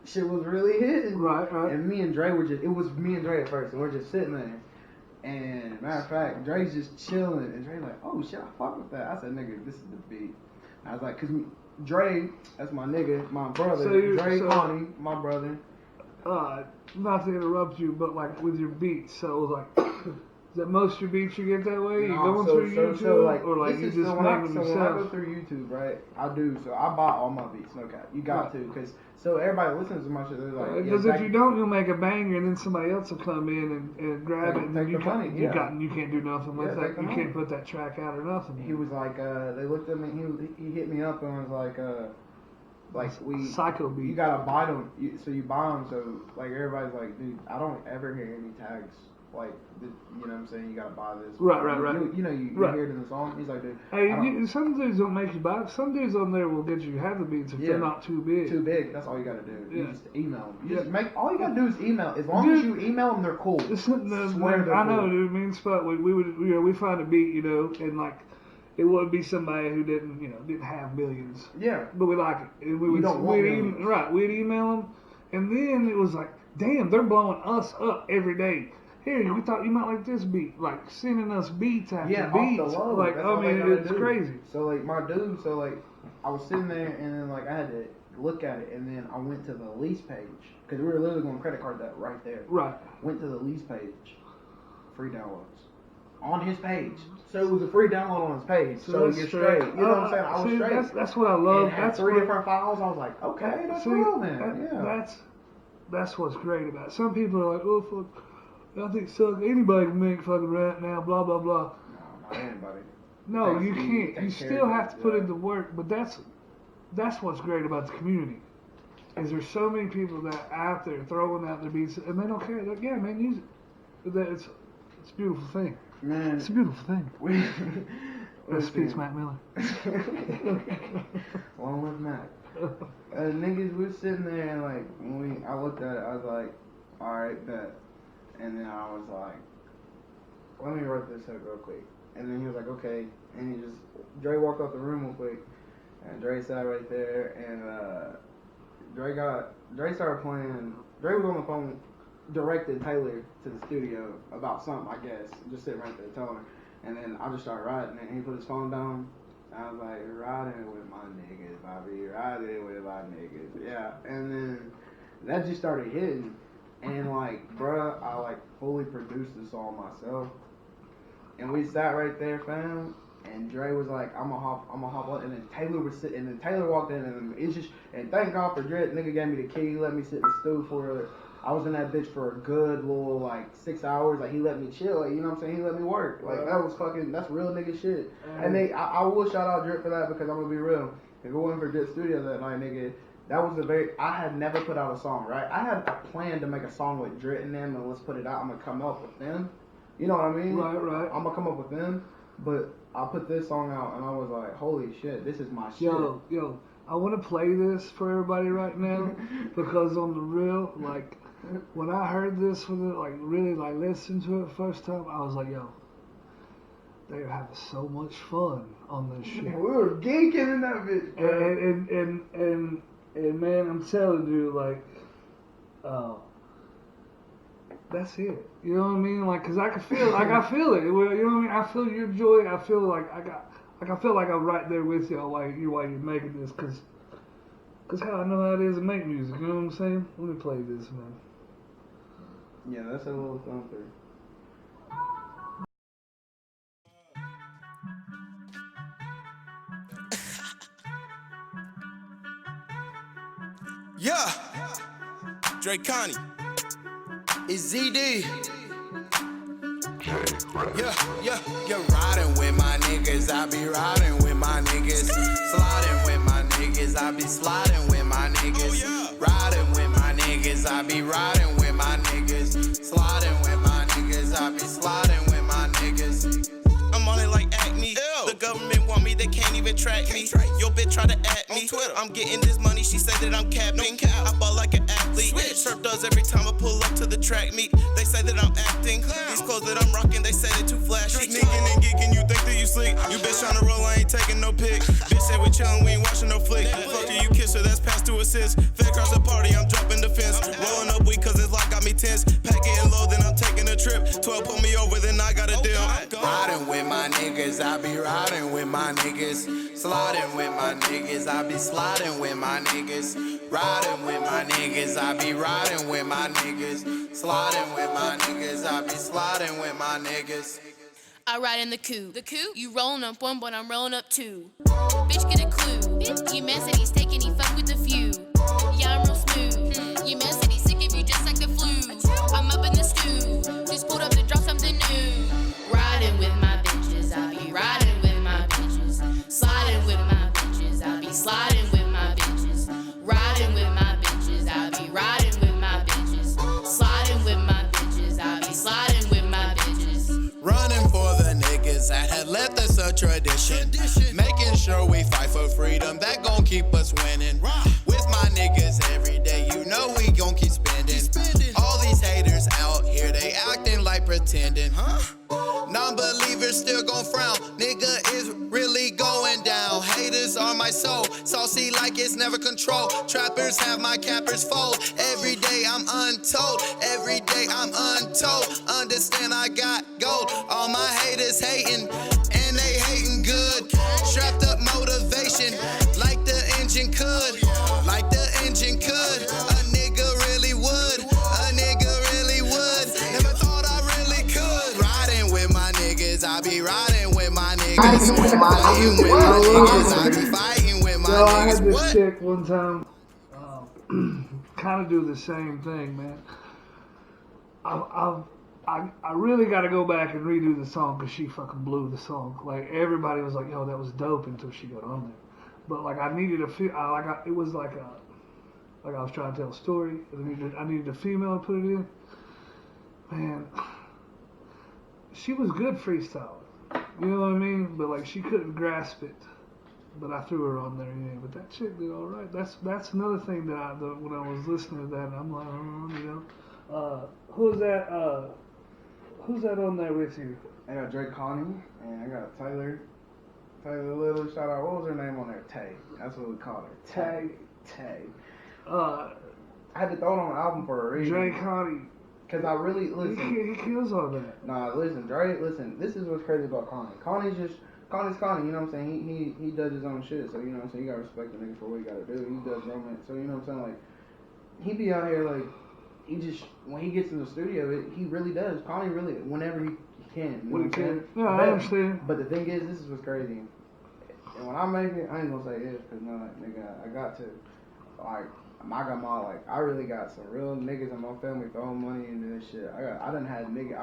Shit was really hitting. Right. And me and Dre it was me and Dre at first, and we're just sitting there. And matter of fact, Dre's just chilling, and Dre's like, oh shit, I fuck with that. I said, nigga, this is the beat. I was like, cause Dre, that's my nigga, my brother. Connie, my brother. Not to interrupt you, but like with your beats, so like, is that most of your beats you get that way? You going through YouTube, or like you just make them when I go yourself? through YouTube, right? I do. So I buy all my beats, no cap. You got to, cause so everybody listens to my shit. They're like, Because if you don't, you'll make a banger, and then somebody else will come in and grab it, and then you can't do nothing with that. You can't put that track out or nothing. He was like, they looked at me. He hit me up and was like we Psycho beat. You gotta buy them, so you buy them. So like everybody's like, dude, I don't ever hear any tags. Like, you know what I'm saying? You gotta buy this. Right. You hear it in the song. He's like, dude. Hey, some dudes don't make you buy it. Some dudes on there will get you have the beats if they're not too big. Too big. That's all you gotta do. Yeah. You just email them. You just make. All you gotta do is email. As long as you email them, they're cool. I know, dude. Me and Spud, we find a beat, and like. It would be somebody who didn't have millions. Yeah. But we like it. And we'd email them, and then it was like, damn, they're blowing us up every day. here, we thought you might like this beat. Like, sending us beats after Yeah, beats. off the low. Like, That's I all they mean, gotta it's do. crazy. So like my dude, so like I was sitting there and then like I had to look at it and then I went to the lease page because we were literally going to credit card that right there. Right. Went to the lease page, free downloads on his page. So it was a free download on his page. So that's you're straight. You know what I'm saying? I was see, straight. That's what I love. It had That's 3 what, different files. I was like, okay, that's see, cool then. Yeah. That's what's great about it. Some people are like, oh, fuck, I think anybody can make fucking rap now, blah, blah, blah. No, not anybody. No, Thanks, you Steve. can't. You Thanks, still Terry. have to put Yeah. in the work, but that's what's great about the community. Is there's so many people that are out there throwing out their beats and they don't care. They're like, yeah, man, use it. It's a beautiful thing. Man, It's a beautiful thing. we Rest in peace, Mac Miller. Along with Mac. Niggas, we sitting there and like when I looked at it, I was like, alright, bet. And then I was like, let me write this up real quick. And then he was like, okay. And Dre walked out the room real quick. And Dre sat right there. And Dre started playing. Dre was on the phone, directed Taylor to the studio about something, I guess. Just sitting right there telling her. And then I just started riding. And he put his phone down. I was like, riding with my niggas, Bobby. Riding with my niggas. Yeah. And then that just started hitting. And like, bruh, I like fully produced the song myself. And we sat right there, fam. And Dre was like, I'm gonna hop up. And then Taylor was sitting. And then Taylor walked in, and it's just. And thank God for Dre. Nigga gave me the key, let me sit in the stool for. I was in that bitch for a good little like 6 hours. Like he let me chill. Like, you know what I'm saying? He let me work. Like that was fucking. That's real nigga shit. And I will shout out Dre for that because I'm gonna be real. If it wasn't for Dre Studio that night, nigga. That was I had never put out a song, right? I had a plan to make a song with Dre and them, and let's put it out. I'm gonna come up with them. You know what I mean? Right. I'm gonna come up with them, but I put this song out, and I was like, holy shit, this is my shit. Yo, I want to play this for everybody right now because on the real, like, when I heard this for the, like, really, like, listened to it first time, I was like, yo, they're having so much fun on this shit. We were geeking in that bitch, bro. And man, I'm telling you, like, that's it. You know what I mean? Like, cause I can feel, like, I feel it. You know what I mean? I feel your joy. I feel like I feel like I'm right there with you while you're making this, cause how I know how it is to make music. You know what I'm saying? Let me play this, man. Yeah, that's a little thumper. Yeah, Drake Connie. It's ZD. Yeah, you're riding with my niggas. I be riding with my niggas. Sliding with my niggas. I be sliding with my niggas. Riding with my niggas. I be riding with my niggas. Sliding with my niggas. I be sliding with my niggas. I'm on it like acne. Ew. The government want me, they can't even track me. Your bitch try to at me. I'm getting this money, she said that I'm capping. I ball like an athlete. Surf does every time I pull up to the track meet. They say that I'm acting. These clothes that I'm rocking, they say they too flashy. Sneaking and geeking, you think that you slick. You bitch tryna roll, I ain't taking no pic. Bitch said we chillin', we ain't watching no flick. Fuck you kiss her, that's past to assist. Fed across the party, I'm dropping the fence. Rolling up weak cause it's like got me tense. Pack getting low, then I'm taking a trip. 12 pull me over, then I got a deal. Riding with my niggas, I be riding with my niggas. Sliding with my niggas, I be sliding with my niggas. Riding with my niggas, I be riding with my niggas. Sliding with my niggas, I be sliding with my niggas. I ride in the coupe. The coupe? You rolling up one, but I'm rolling up two. Bitch, get a clue. You man said he's taking, he fuck with a few. Yeah, I'm real smooth. You man said he's sick of you just like the flu. I'm up in the stew. Just pulled up to drop something new. Riding with my bitches, I be riding with my bitches. Sliding with my bitches, I be sliding with my bitches. Riding with my bitches, I be riding with my bitches. Sliding with my bitches, I be sliding with my bitches. Running for the niggas that had left us a tradition. Making sure we fight for freedom, that gon' keep us winning. With my niggas every day, you know we gon' keep spending. All these haters out here, they acting like pretending. Non-believers still gon' frown. Nigga is really going down. Haters are my soul. Saucy like it's never controlled. Trappers have my cappers fold. Every day I'm untold. Every day I'm untold. understand I got gold. All my haters hating, and they hating good. Strapped up motivation, like the engine could. Like the engine could. A nigga really would. A nigga really would. Never thought I really could. Riding with my niggas, I be riding with my niggas. Fighting with my niggas, I be fighting with my Yo, I niggas. had this What? chick one time kind of do the same thing, man. I really got to go back and redo the song because she fucking blew the song. Like, everybody was like, yo, that was dope until she got on there. But, like, I needed it was like I was trying to tell a story. I needed a female to put it in. Man, she was good freestyling. You know what I mean? But, like, she couldn't grasp it. But I threw her on there, yeah. But that chick did all right. That's another thing that when I was listening to that, I'm like, you know, who's that on there with you? I got Drake Connie, and I got Taylor Little. Shout out, what was her name on there? Tay. That's what we called her. Tay. I had to throw it on an album for a reason. Drake Connie. Cause I really listen. He kills all that. Nah, listen, Drake. Listen, this is what's crazy about Connie. Connie's Connie, you know what I'm saying? He does his own shit, so you know what I'm saying? You gotta respect the nigga for what he gotta do. He does romance, so you know what I'm saying? Like, he be out here, like, when he gets in the studio, he really does. Connie really, whenever he can. You know what I'm saying? Yeah, I understand. But the thing is, this is what's crazy. And when I make it, I ain't gonna say if, cause no, like, nigga, I got to. Like, I really got some real niggas in my family throwing money into this shit. I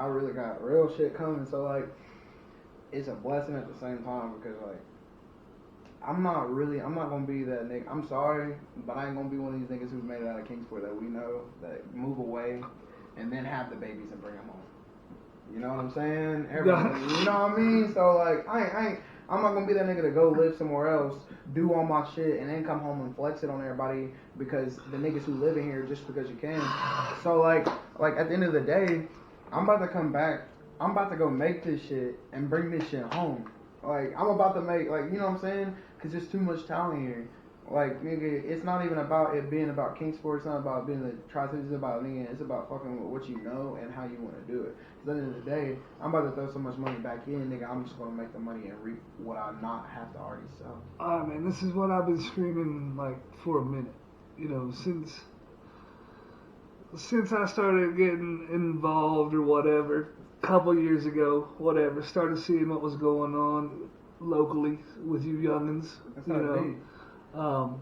really got real shit coming, so like, it's a blessing at the same time because, like, I'm not gonna be that nigga. I'm sorry, but I ain't gonna be one of these niggas who's made it out of Kingsport that we know, that move away and then have the babies and bring them home. You know what I'm saying? Everybody, you know what I mean? So, like, I'm not gonna be that nigga to go live somewhere else, do all my shit, and then come home and flex it on everybody because the niggas who live in here just because you can. So, like at the end of the day, I'm about to come back. I'm about to go make this shit and bring this shit home. Like, I'm about to make, like, you know what I'm saying? Because there's too much talent here. Like, nigga, it's not even about it being about Kingsport. It's not about being the Tri-Cities. It's about, nigga, it's about fucking with what you know and how you want to do it. Because at the end of the day, I'm about to throw so much money back in, nigga, I'm just going to make the money and reap what I not have to already sell. Man, this is what I've been screaming, like, for a minute. You know, since I started getting involved or whatever, couple years ago, whatever, started seeing what was going on locally with you youngins. That's you know,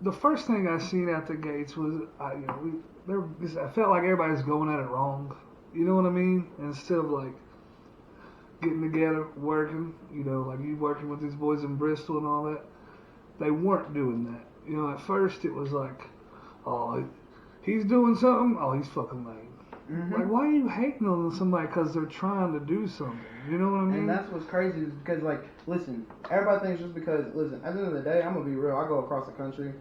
the first thing I seen out the gates was, I felt like everybody's going at it wrong. You know what I mean? Instead of like getting together, working, you know, like you working with these boys in Bristol and all that, they weren't doing that. You know, at first it was like, oh, he's doing something, oh, he's fucking lame. Mm-hmm. Like, why are you hating on somebody because they're trying to do something? You know what I mean? And that's what's crazy is because, like, listen, everybody thinks just because, listen, at the end of the day, I'm going to be real. I go across the country.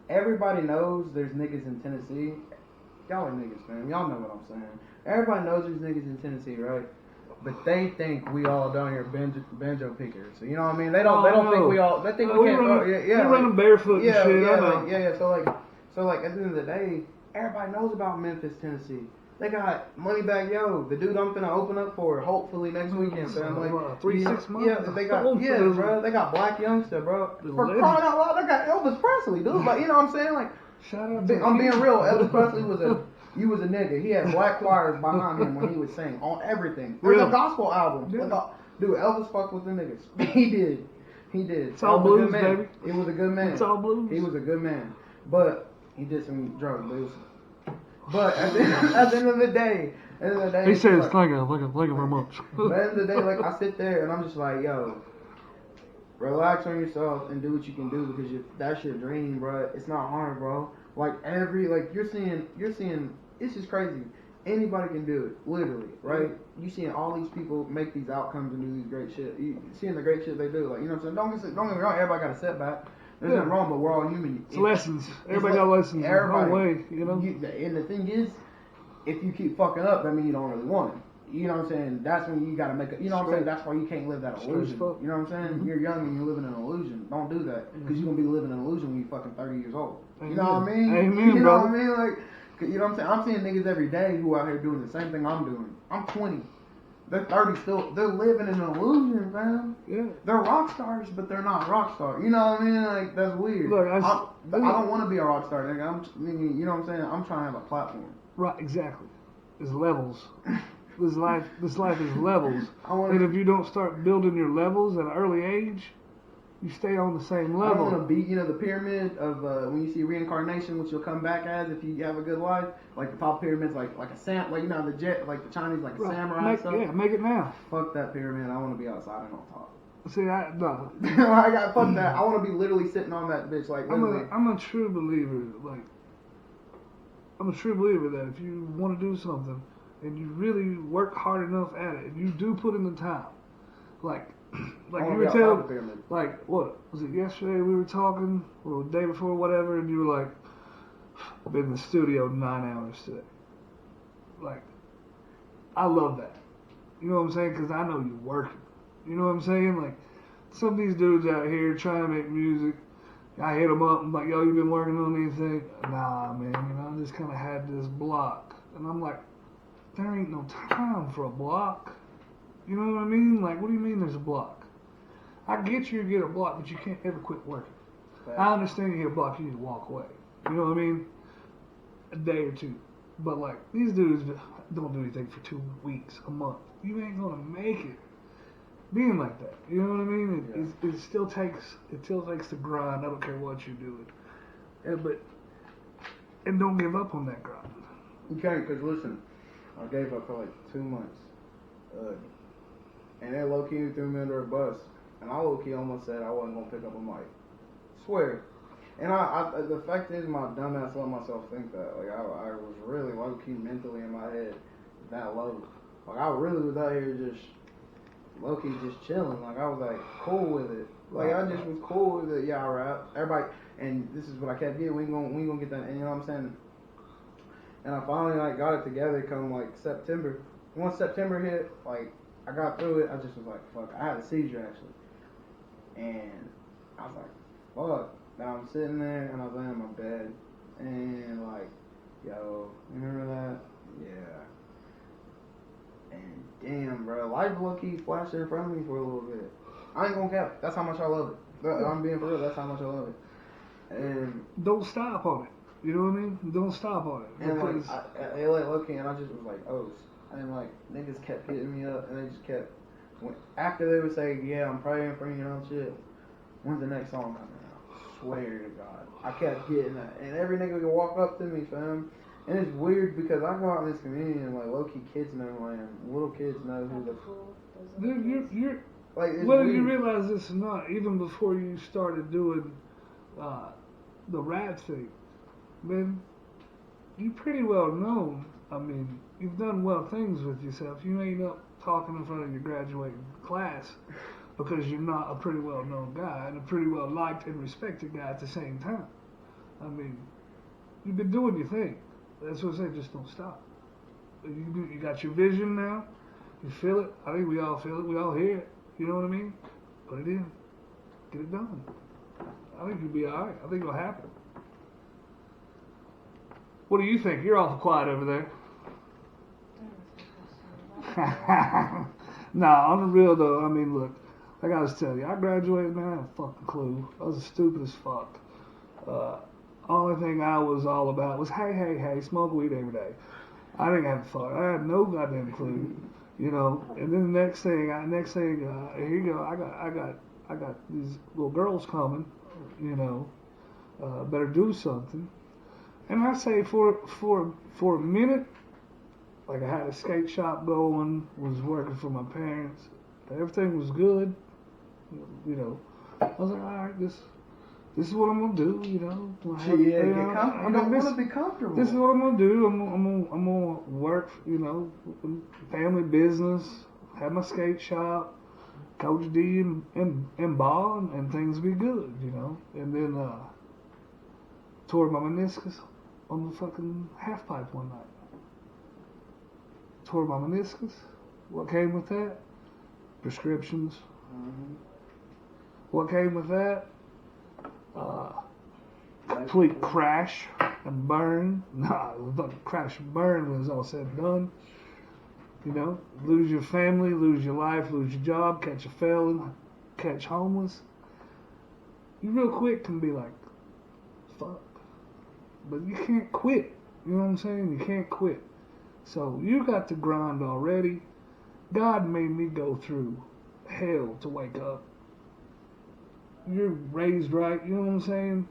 Everybody knows there's niggas in Tennessee. Y'all are niggas, fam. Y'all know what I'm saying. Everybody knows there's niggas in Tennessee, right? But they think we all down here banjo pickers. So, you know what I mean? They don't think we all, they think we can't, we're running barefoot and shit. So like, at the end of the day, everybody knows about Memphis, Tennessee. They got Moneybag Yo, the dude I'm finna open up for, hopefully next weekend. So I'm like, 6 months. Yeah, bro. They got Black Youngster, bro. For crying out loud, they got Elvis Presley, dude. Like, you know what I'm saying? Like, shout out I'm being real. Elvis Presley was a nigga. He had black choirs behind him when he would sing on everything. There's a gospel album. Yeah. Dude, Elvis fucked with the niggas. He did. It's all blues, baby. He was a good man. It's all blues. He was a good man, but he did some drugs. But at the end of the day, he says, thank you very much. But at the end of the day, like, I sit there and I'm just like, yo, relax on yourself and do what you can do because that's your dream, bro. It's not hard, bro. Like, you're seeing, it's just crazy. Anybody can do it, literally, right? You seeing all these people make these outcomes and do these great shit. You seeing the great shit they do, like, you know what I'm saying? Don't get me wrong, everybody got a setback. There's nothing wrong, but we're all human. It's lessons. Everybody got lessons. Everybody. No way, you know? And the thing is, if you keep fucking up, that means you don't really want it. You know what I'm saying? That's when you gotta make it. You know what I'm saying? That's why you can't live that illusion. You know what I'm saying? Mm-hmm. You're young and you're living an illusion. Don't do that. Because you're gonna be living an illusion when you're fucking 30 years old. You know what I mean? Amen, you know what I mean? Like, You know what I'm saying? I'm seeing niggas every day who out here doing the same thing I'm doing. I'm 20. They're 30 still. They're living in an illusion, fam. Yeah. They're rock stars, but they're not rock stars. You know what I mean? Like, that's weird. Look, I don't want to be a rock star, nigga. You know what I'm saying? I'm trying to have a platform. Right, exactly. It's levels. This life is levels. wanna, And if you don't start building your levels at an early age, you stay on the same I level. want to be, the pyramid of when you see reincarnation, which you'll come back as if you have a good life. Like the top pyramid's like a sam, like the jet, like the Chinese, like a samurai and stuff. Yeah, make it now. Fuck that pyramid. I want to be outside and on top. See, no. I got fuck that. I want to be literally sitting on that bitch, like literally. I'm a true believer. Like, I'm a true believer that if you want to do something and you really work hard enough at it, and you do put in the time, like you were telling, like, what was it yesterday? We were talking, or the day before, whatever, and you were like, I've been in the studio 9 hours today. Like, I love that. You know what I'm saying? Because I know you're working. You know what I'm saying? Like, some of these dudes out here trying to make music, I hit them up and like, yo, you been working on anything? Nah, man, I just kind of had this block. And I'm like, there ain't no time for a block. You know what I mean? Like, what do you mean there's a block? I get you get a block, but you can't ever quit working. I understand you hit a block, you need to walk away. You know what I mean? A day or two. But like, these dudes don't do anything for 2 weeks, a month. You ain't gonna make it being like that. You know what I mean? It still takes the grind. I don't care what you're doing. And don't give up on that grind. You can't, because listen, I gave up for like 2 months. And they low-key threw me under a bus. And I low-key almost said I wasn't going to pick up a mic. Swear. And the fact is, my dumbass let myself think that. Like, I was really low-key mentally in my head that low. Like, I really was out here just low-key just chilling. Like, I was like cool with it. Like, I just was cool with it. Yeah, I rap. Everybody, and this is what I kept getting. We ain't gonna get that. And you know what I'm saying? And I finally like got it together come like September. Once September hit, like I got through it. I just was like, fuck. I had a seizure actually, and I was like, fuck. Now I'm sitting there and I was laying in my bed, and like, yo, you remember that? Yeah. And damn, bro, life low-key flashed in front of me for a little bit. I ain't gonna cap. That's how much I love it. I'm being for real. That's how much I love it. And don't stop on it. You know what I mean? Don't stop on it. And like, I like low-key, and I just was like, oh. And like, niggas kept hitting me up, and they just kept. After they would say, yeah, I'm praying for you and shit. When's the next song coming out? Swear to God, I kept getting that, and every nigga would walk up to me, fam. And it's weird because I go out in this community and like low-key kids know who I am. Little kids know who the. Dude, you're like, whether you realize this or not, even before you started doing the rap thing, man, you're pretty well known. I mean, you've done well things with yourself. You ain't up talking in front of your graduating class because you're not a pretty well known guy and a pretty well liked and respected guy at the same time. I mean, you've been doing your thing. That's what I say, just don't stop. You got your vision now. You feel it. I think we all feel it. We all hear it. You know what I mean? Put it in. Get it done. I think you'll be alright. I think it'll happen. What do you think? You're awful quiet over there. Nah, on the real though, I mean, look, I gotta tell you, I graduated, man, I had a fucking clue. I was stupid as fuck. Only thing I was all about was, hey, smoke weed every day. I didn't have fun. I had no goddamn clue, you know. And then the next thing, here you go. I got these little girls coming, you know. Better do something. And I say for a minute, like I had a skate shop going, was working for my parents. Everything was good, you know. I was like, all right, this is what I'm gonna do, you know. Get comfortable. You don't want to be comfortable. This is what I'm gonna do. I'm gonna work, you know, family business, have my skate shop, coach D and ball, and things be good, you know. And then tore my meniscus on the fucking half pipe one night. Tore my meniscus. What came with that? Prescriptions. Mm-hmm. What came with that? Complete crash. and burn. Nah, it was fucking crash and burn when it's all said and done. You know, lose your family, lose your life, lose your job, catch a felon, catch homeless. You real quick can be like, fuck. But you can't quit. You know what I'm saying? You can't quit. So you got to grind already. God made me go through hell to wake up. You're raised right, you know what I'm saying?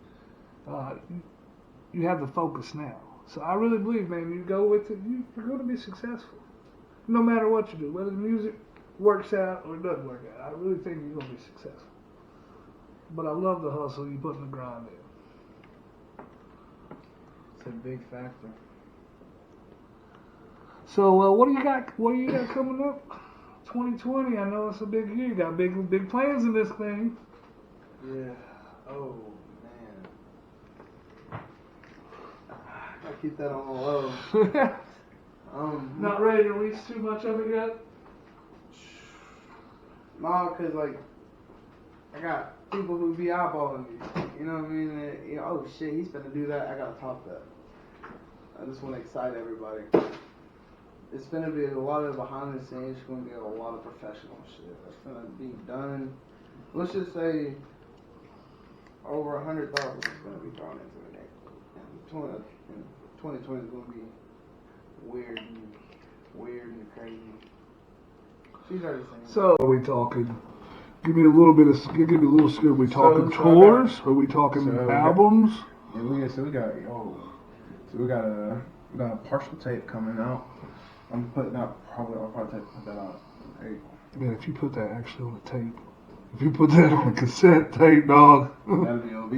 You have the focus now. So I really believe, man, you go with it, you're going to be successful. No matter what you do, whether the music works out or it doesn't work out, I really think you're going to be successful. But I love the hustle you put in the grind in. It's a big factor. So what do you got? What do you got coming up? 2020. I know it's a big year. You got big plans in this thing. Yeah. Oh man. I keep that on the low. Not ready to release too much of it yet. Nah, cause like I got people who be eyeballing me. You know what I mean? And, you know, oh shit, he's gonna do that. I gotta top that. I just want to excite everybody. It's gonna be a lot of behind the scenes. It's gonna be a lot of professional shit. That's gonna be done. Let's just say over 100,000 is gonna be thrown into the game. And 2020 is gonna be weird and crazy. She's already saying. So are we talking? Give me a little bit of. Give me a little scoop. Are we talking tours? Are we talking albums? We got a partial tape coming out. I'll probably put that out in April. Man, if you put that actually on a tape, if you put that on a cassette tape, dog. That'd be OB.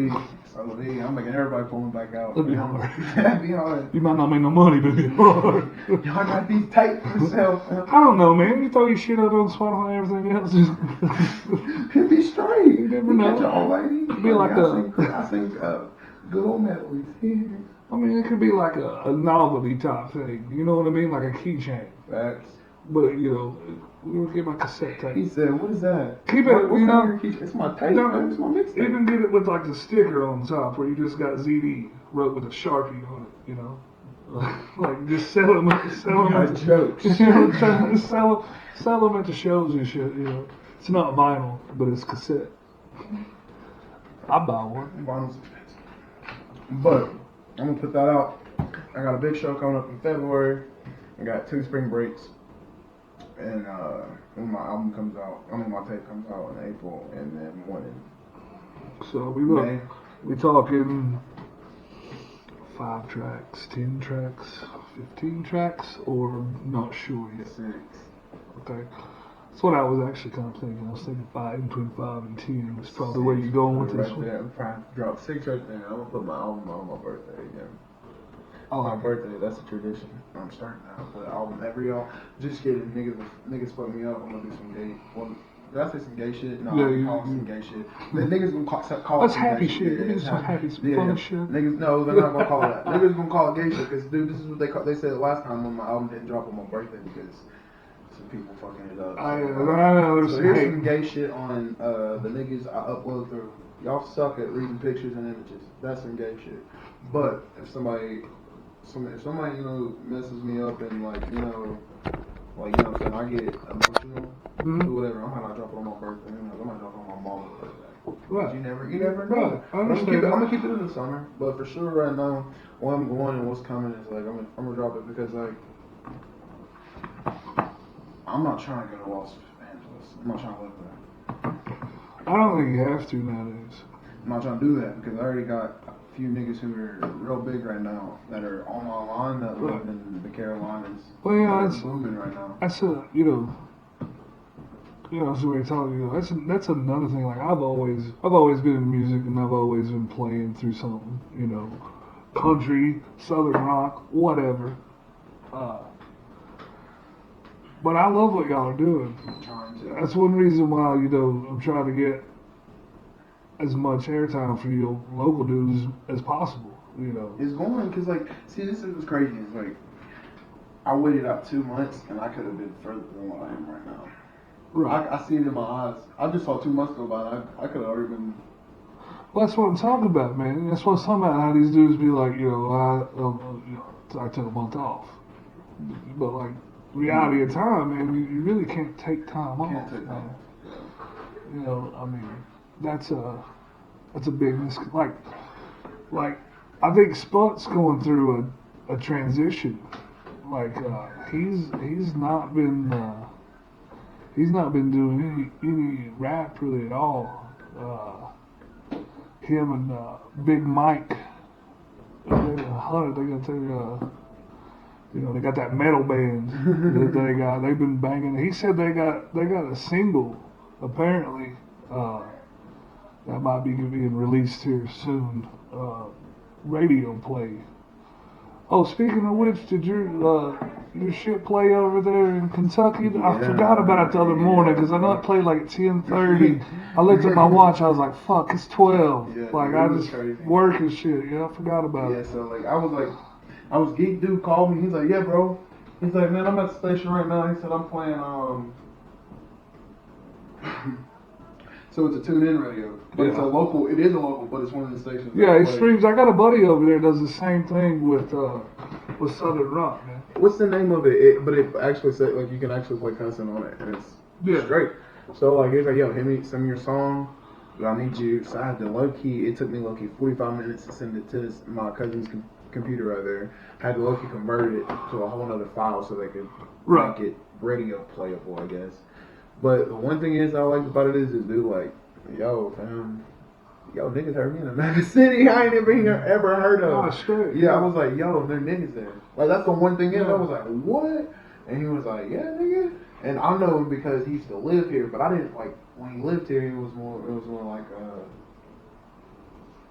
I'm making everybody pulling back out. That'd be hard. That'd be hard. You might not make no money, but it'd be hard. Y'all got these tapes for yourself. I don't know, man. You throw your shit out on Spotify and everything else. It'd be straight. You never know. Your old lady. It'd be like I think good old melodies. I mean, it could be like a novelty type thing. You know what I mean? Like a keychain. Facts. But, you know, we'll get my cassette tape. He said, what is that? Keep it, you know. It's my tape, man. It's my mixtape. Even get it with like the sticker on top where you just got ZD wrote with a Sharpie on it, you know. Like just sell them at jokes. You know, just sell them at the shows and shit, you know. It's not vinyl, but it's cassette. I'll buy one. Vinyl's expensive. But I'm gonna put that out. I got a big show coming up in February. I got 2 spring breaks. And when my album comes out, my tape comes out in April, and then one in So May. we talking 5 tracks, 10 tracks, 15 tracks, or not sure yet? 6. Okay. That's what I was actually kind of thinking. I was thinking between 5 and 10 is probably where you're going with this one. I'm trying to drop 6 right there. I'm gonna put my album on my birthday again. Oh, My birthday, that's a tradition. I'm starting now. Put an album every year. Just kidding. Niggas fuck me up. I'm gonna do some gay. Well, did I say some gay shit? No, Yeah, I'm calling some gay shit. The niggas gonna call that's some happy gay shit. Yeah, It's some happy, fun shit. Niggas, no, they're not gonna call it that. Niggas gonna call it gay shit because, dude, this is what they call. They said last time when my album didn't drop on my birthday because some people fucking it up. I know. So here's some gay shit on the niggas I upload through. Y'all suck at reading pictures and images. That's some gay shit. But if somebody, you know, messes me up and like, you know what I'm saying, I get emotional or whatever, I might not drop it on my birthday. I might drop it on my mom's birthday. Right. You never know. Right. I'm gonna keep it in the summer, but for sure right now, where I'm going and what's coming is like I'm gonna drop it because like I'm not trying to go to Los Angeles. I'm not trying to live there. I don't think you have to nowadays. I'm not trying to do that because I already got a few niggas who are real big right now that are on my line that live in the Carolinas. Well, yeah, that's booming right now. That's so we're talking. You know, that's another thing. Like I've always been in music and I've always been playing through something. You know, country, southern rock, whatever. But I love what y'all are doing. That's one reason why I'm trying to get as much airtime for your local dudes as possible. You know, it's going because see, this is what's crazy. It's like I waited out 2 months and I could have been further than what I am right now. Right. I see it in my eyes. I just saw 2 months go by. I could have already been. Well, that's what I'm talking about, man. That's what I'm talking about. How these dudes be like, I took a month off, but like reality of time, man, you really can't take time off, man. You know, I mean, that's a big like I think Spunt's going through a transition. Like he's not been doing any rap really at all. Him and Big Mike, Hunter, they gonna take they got that metal band that they've been banging. He said they got a single apparently that might be being released here soon. Radio play. Oh, speaking of which, did your shit play over there in Kentucky? I forgot about it the other morning because I know it played like at 10:30. I looked at my watch. I was like, "Fuck, it's 12." Yeah, like it I was just crazy. work and shit. Yeah, I forgot about it. Yeah, so like I was geek dude called me. He's like, yeah, bro. He's like, man, I'm at the station right now. He said I'm playing So it's a tune-in radio, but it's a local. It is a local, but it's one of the stations. Yeah, it streams. I got a buddy over there that does the same thing with Southern Rock, man. What's the name of it? But it actually said like you can actually play cussing on it, and it's great. So like he's like, yo, hit me some of your song. I need you. So I had to low key. It took me low key 45 minutes to send it to my cousin's computer right there. I had to low key convert it to a whole other file so they could make it radio playable, I guess. But the one thing is I like about it is dude like, yo, fam, niggas heard me in another city I ain't ever heard of. Oh, straight. Yeah, I was like, yo, there niggas there. Like that's the one thing I was like, what? And he was like, yeah, nigga. And I know him because he used to live here, but I didn't like when he lived here. It was more like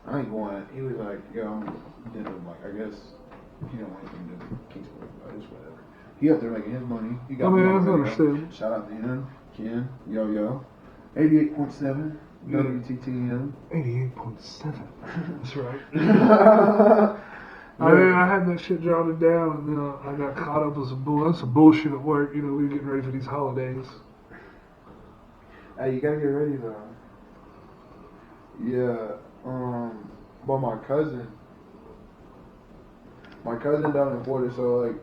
I ain't going. He was like, yo, I'm like I guess he don't want anything to do with Kingsport, but it's whatever. He up there making his money. He got that's understandable. Shout out to him, Ken, yo, 88.7 WTTM. 88.7. That's right. I had that shit jotted down, and then I got caught up with some bullshit at work. You know, we were getting ready for these holidays. Hey, you gotta get ready though. Yeah, but my cousin down in Florida, so like,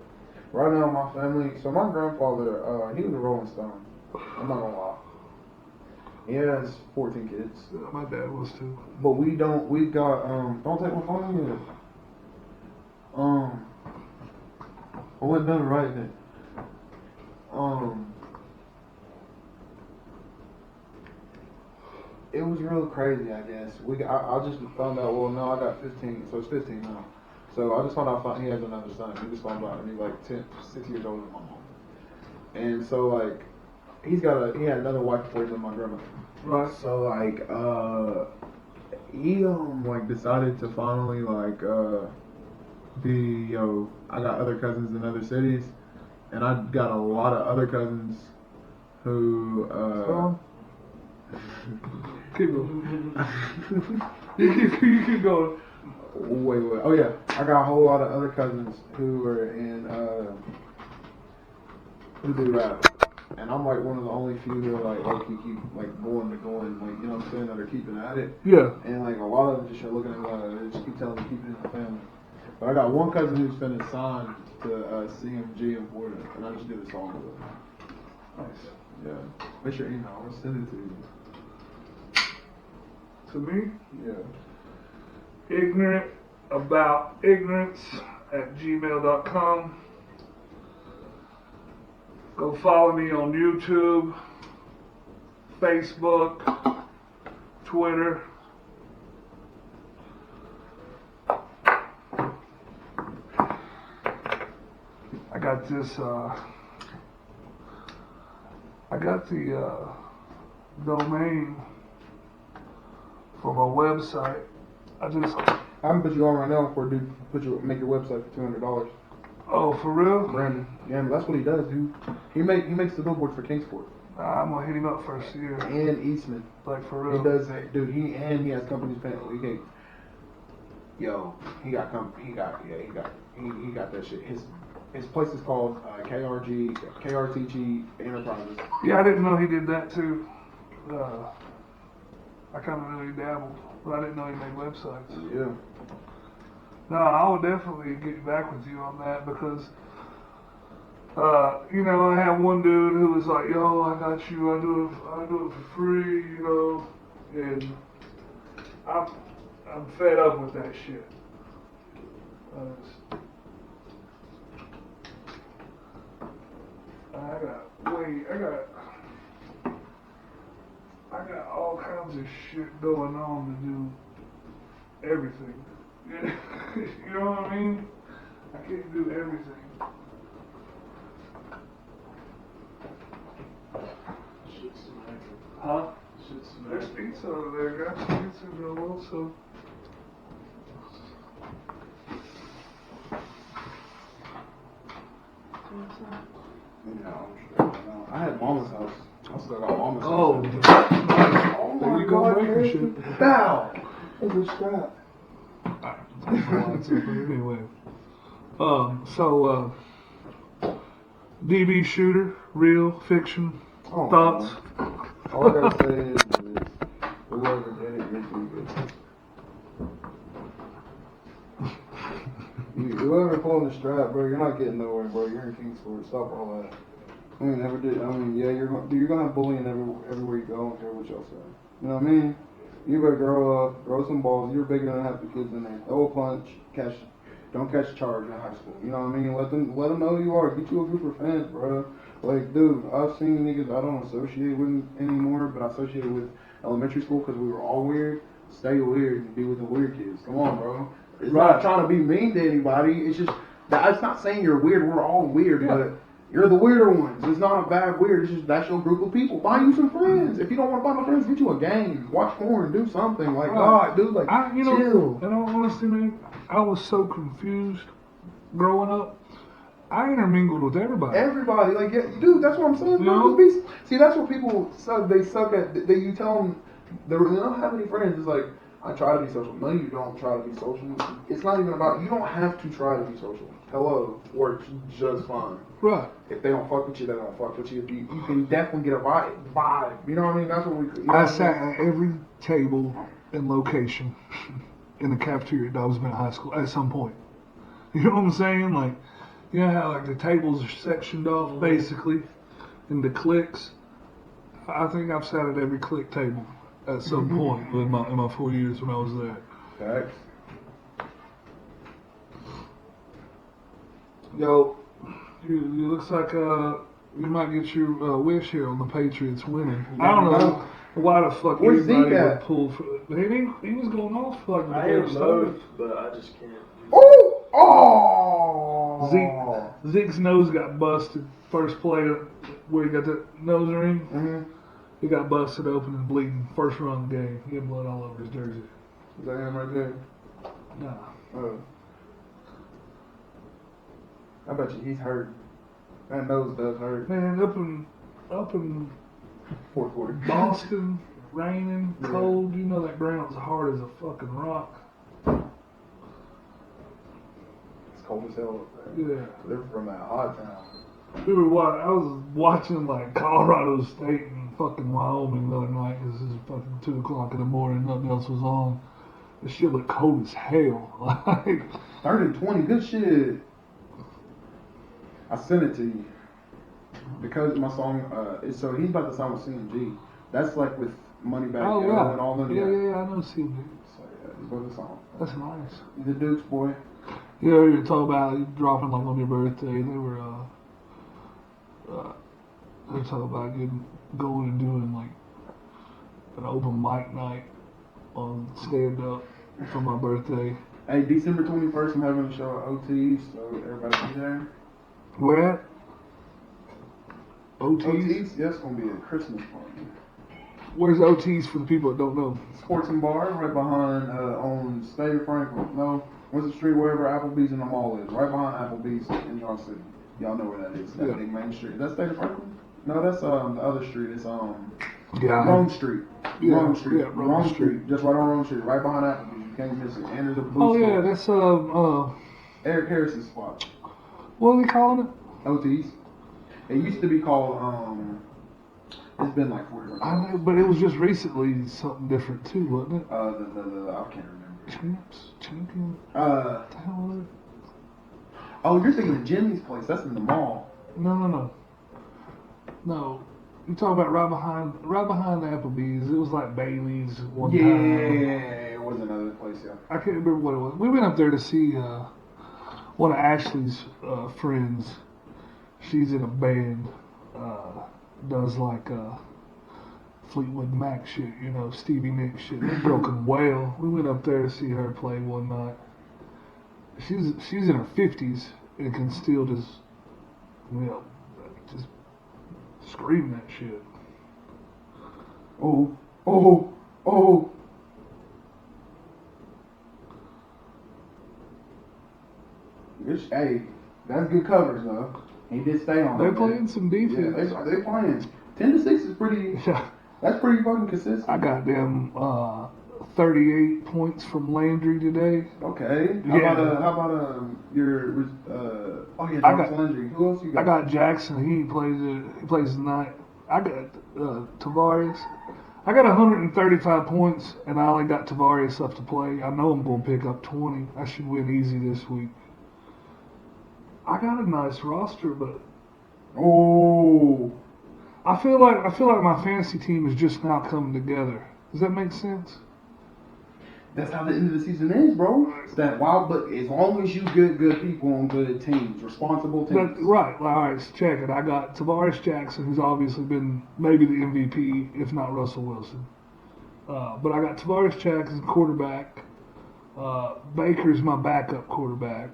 right now my family, so my grandfather, he was a Rolling Stone. I'm not gonna lie. He has 14 kids. Yeah, my dad was too. But we got, don't take my phone yet. I wasn't done writing it. It was real crazy, I guess. I just found out, well, no, I got 15, so it's 15 now. So I just found out he has another son. He just found out, and he's like 6 years older than my mom. And so, like, he had another wife before he met my grandma. Right. So, like, he, like, decided to finally, like, I got other cousins in other cities, and I got a lot of other cousins who, keep going. you keep going. Wait. Oh yeah, I got a whole lot of other cousins who are in who do rap, and I'm like one of the only few who are like keep like going, like you know what I'm saying, that are keeping at it. Yeah. And like a lot of them just are looking at they just keep telling me keep it in the family. But I got one cousin who's finna sign to CMG in Florida, and I just did a song with him. Nice. Yeah. What's your email? I'll send it to you. To me? Yeah. ignorantaboutignorance@gmail.com. Go follow me on YouTube, Facebook, Twitter. I got this, I got the domain for my website. I haven't put you on right now before dude make your website for $200. Oh, for real? Brandon. Yeah, that's what he does, dude. He makes the billboard for Kingsport. I'm gonna hit him up first year. And Eastman. Like for real. He does that, dude. He has companies paying. He got that shit. His place is called KRTG Enterprises. Yeah, I didn't know he did that too. I kind of knew he dabbled, but I didn't know he made websites. Yeah. No, I would definitely get back with you on that because, you know, I had one dude who was like, "Yo, I got you. I do it for free," you know, and I'm fed up with that shit. I got all kinds of shit going on to do everything. You know what I mean? I can't do everything. Huh? There's pizza over there, guys. Pizza real well, so. I had Mama's house. I still got Mama's house. Oh, There you go, breaking shit. Bow! It's a scrap. Anyway. So, DB shooter, real, fiction, thoughts? All I gotta say is whoever did it, you're too good. Whoever pulling the strap, bro, you're not getting nowhere, bro. You're in Kingsport. Stop all that. I mean, never did. I mean, yeah, you're gonna have bullying everywhere you go. I don't care what y'all say. You know what I mean? You better grow up, grow some balls. You're bigger than half the kids in there. Throw a punch, don't catch a charge in high school. You know what I mean? Let them know who you are. Get you a group of friends, bro. Like, dude, I've seen niggas I don't associate with anymore, but I associate with elementary school because we were all weird. Stay weird and be with the weird kids. Come on, bro. It's not trying to be mean to anybody. It's just that it's not saying you're weird. We're all weird, but you're the weirder ones. It's not a bad weird. It's just that's your group of people. Buy you some friends. If you don't want to buy no friends, get you a game. Watch porn. Do something. Like, God, dude, like, chill. And honestly, man, I was so confused growing up. I intermingled with everybody. Everybody, like, yeah, dude, that's what I'm saying. You know? See, that's what people suck. They suck at. You tell them they don't have any friends. It's like, I try to be social. No, you don't try to be social. It's not even about. You don't have to try to be social. Hello works just fine. Right. If they don't fuck with you, they don't fuck with you. You can definitely get a vibe. You know what I mean? That's what we. You know I sat at every table and location in the cafeteria at Dobbsman High School at some point. You know what I'm saying? Like, you know how like the tables are sectioned off basically into cliques. I think I've sat at every clique table at some point in my 4 years when I was there. Facts. Yo, you looks like you might get your wish here on the Patriots winning. I don't know why the fuck Where's anybody Zeke would at? pull for. He was going off like the I first am started. loath, but I just can't. Oh! Zeke's nose got busted. First play where he got the nose ring. Mm-hmm. He got busted open and bleeding. First run of the game. He had blood all over his jersey. Is that him right there? Nah. I bet you he's hurt. That nose does hurt. Man, up in Fourth quarter. Boston, raining, cold. You know that ground's hard as a fucking rock. It's cold as hell up there. Yeah. They're from that hot town. I was watching like Colorado State and fucking Wyoming the other night because this is fucking 2 o'clock in the morning. Nothing else was on. This shit looked cold as hell. Like 30-20, good shit. I sent it to you because my song. So he's about to sign with CMG. That's like with Moneyback and all them. Yeah, I know CMG. So yeah, he's about to sign. That's nice. He's a Duke's boy. You know, you talk about you dropping like on your birthday. They were talking about going and doing like an open mic night on stand up for my birthday. Hey, December 21st, I'm having a show at OT, so everybody be there. Where at? OT's? OT's? Yeah, it's gonna be a Christmas party. Where's OT's for the people that don't know? Sports and Bar, right behind on State of Franklin. No, what's the street wherever Applebee's in the mall is? Right behind Applebee's in John City. Y'all know where that is. That big main street. Is that State of Franklin? No, that's the other street. It's Rome Street. Rome Street. Yeah, Rome Street. Just right on Rome Street, right behind Applebee's. You can't miss it. And there's a booth. Oh yeah, that's Eric Harris's spot. What are they calling it? OT's. It used to be called It's been like 40 years. I know, but it was just recently something different too, wasn't it? I can't remember. Champion. What the hell was it? Oh, you're thinking of Jimmy's place. That's in the mall. No. You talking about right behind the Applebee's? It was like Bailey's one time. Yeah, it was another place. Yeah. I can't remember what it was. We went up there to see one of Ashley's friends. She's in a band. Does like Fleetwood Mac shit, you know, Stevie Nicks shit. Broken Whale. We went up there to see her play one night. She's in her 50s and can still just, you know, just scream that shit. Oh. Hey, that's good coverage though. He did stay on. They're playing some defense. Yeah, they're playing. 10-6 is pretty. Yeah. That's pretty fucking consistent. I got them 38 points from Landry today. Okay. Yeah. How about your I got Landry. Who else you got? I got Jackson. He plays tonight. I got Tavares. I got 135 points, and I only got Tavares up to play. I know I'm gonna pick up 20. I should win easy this week. I got a nice roster, but I feel like my fantasy team is just now coming together. Does that make sense? That's how the end of the season is, bro. It's that wild, but as long as you get good people on good teams, responsible teams. Right. All right, so check it. I got Tavares Jackson, who's obviously been maybe the MVP, if not Russell Wilson. But I got Tavares Jackson, quarterback. Baker's my backup quarterback.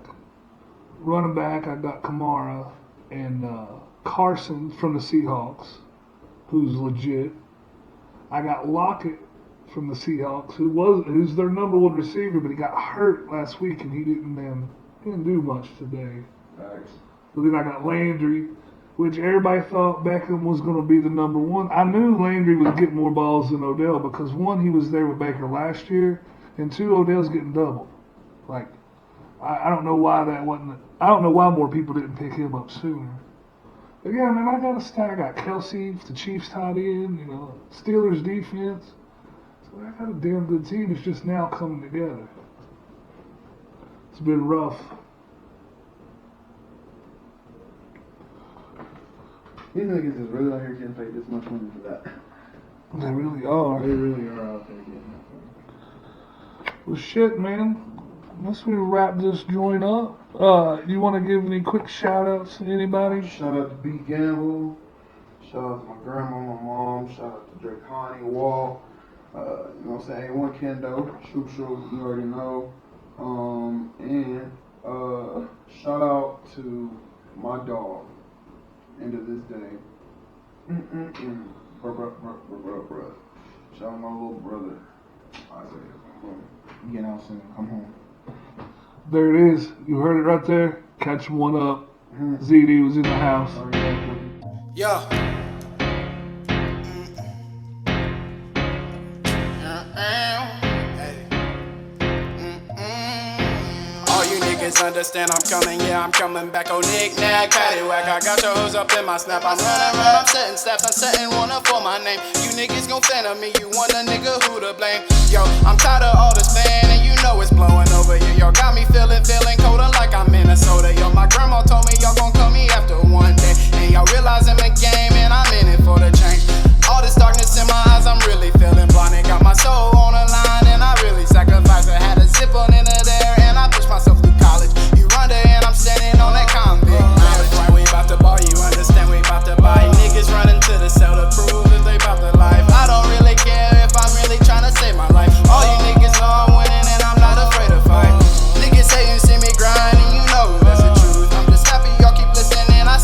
Running back, I got Kamara and Carson from the Seahawks, who's legit. I got Lockett from the Seahawks, who's their number one receiver, but he got hurt last week and he didn't do much today. Nice. So then I got Landry, which everybody thought Beckham was going to be the number one. I knew Landry was getting more balls than Odell because one, he was there with Baker last year, and two, Odell's getting double. Like, I don't know why that wasn't. I don't know why more people didn't pick him up sooner. But yeah, man, I got a stack. I got Kelsey, the Chiefs tight end, you know, Steelers defense. So I got a damn good team. It's just now coming together. It's been rough. These niggas is really out here getting paid this much money for that. They really are. They really are out there getting that. Well, shit, man. Once we wrap this joint up, you want to give any quick shout-outs to anybody? Shout out to B. Gamble. Shout out to my grandma, my mom. Shout out to Drake Connie, Wall. You know what I'm saying? A1 Kendo. Shoop, you already know. And shout out to my dog. End of this day. Bruh. Shout out to my little brother. Isaiah. Get out soon. Come home. There it is. You heard it right there. Catch one up. ZD was in the house. Yeah. All you niggas understand I'm coming, yeah, I'm coming back on knick-knack, paddywhack. I got your hoes up in my snap. I'm running around, I'm setting snaps, I'm setting one up for my name. You niggas gon' fan of me, you want a nigga who to blame. Yo, I'm tired of all this fan, and you know it's blowing over here. Y'all got me feeling colder like I'm Minnesota. Yo, my grandma told me y'all gon' call me after one day. And y'all realize I'm a game, and I'm in it for the change. All this darkness in my eyes, I'm really feeling blinded. Got my soul on the line, and I really sacrificed. I had a zip on in there, and I pushed myself through college. You run there, and I'm standing on that convict knowledge. Right, we about to ball, you understand, we about to buy. Niggas running to the cell to prove that they about the life. I don't really care if I'm really trying to save my life. All you niggas know I'm winning, and I'm not afraid to fight. Niggas say you see me grinding, you know that's the truth. I'm just happy y'all keep listening, I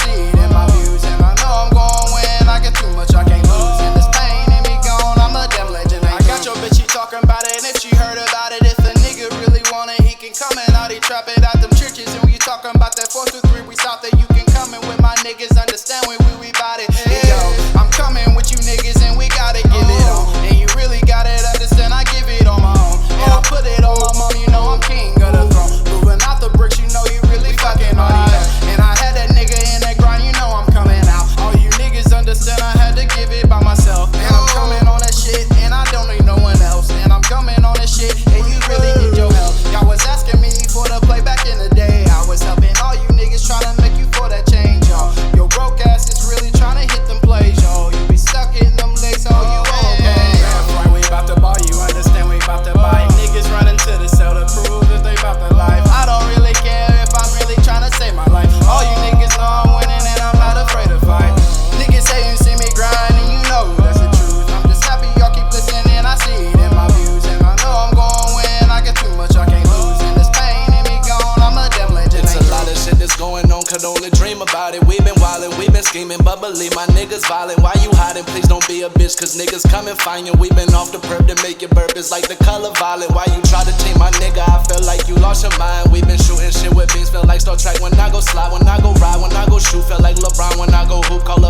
about it. We been wildin', we been scheming, but believe my niggas violent. Why you hiding? Please don't be a bitch, cause niggas come and find you. We been off the perp to make your burp. It's like the color violet. Why you try to tame my nigga? I feel like you lost your mind. We been shooting shit with beans, feel like Star Trek when I go slide, when I go ride, when I go shoot. Feel like LeBron when I go hoop, call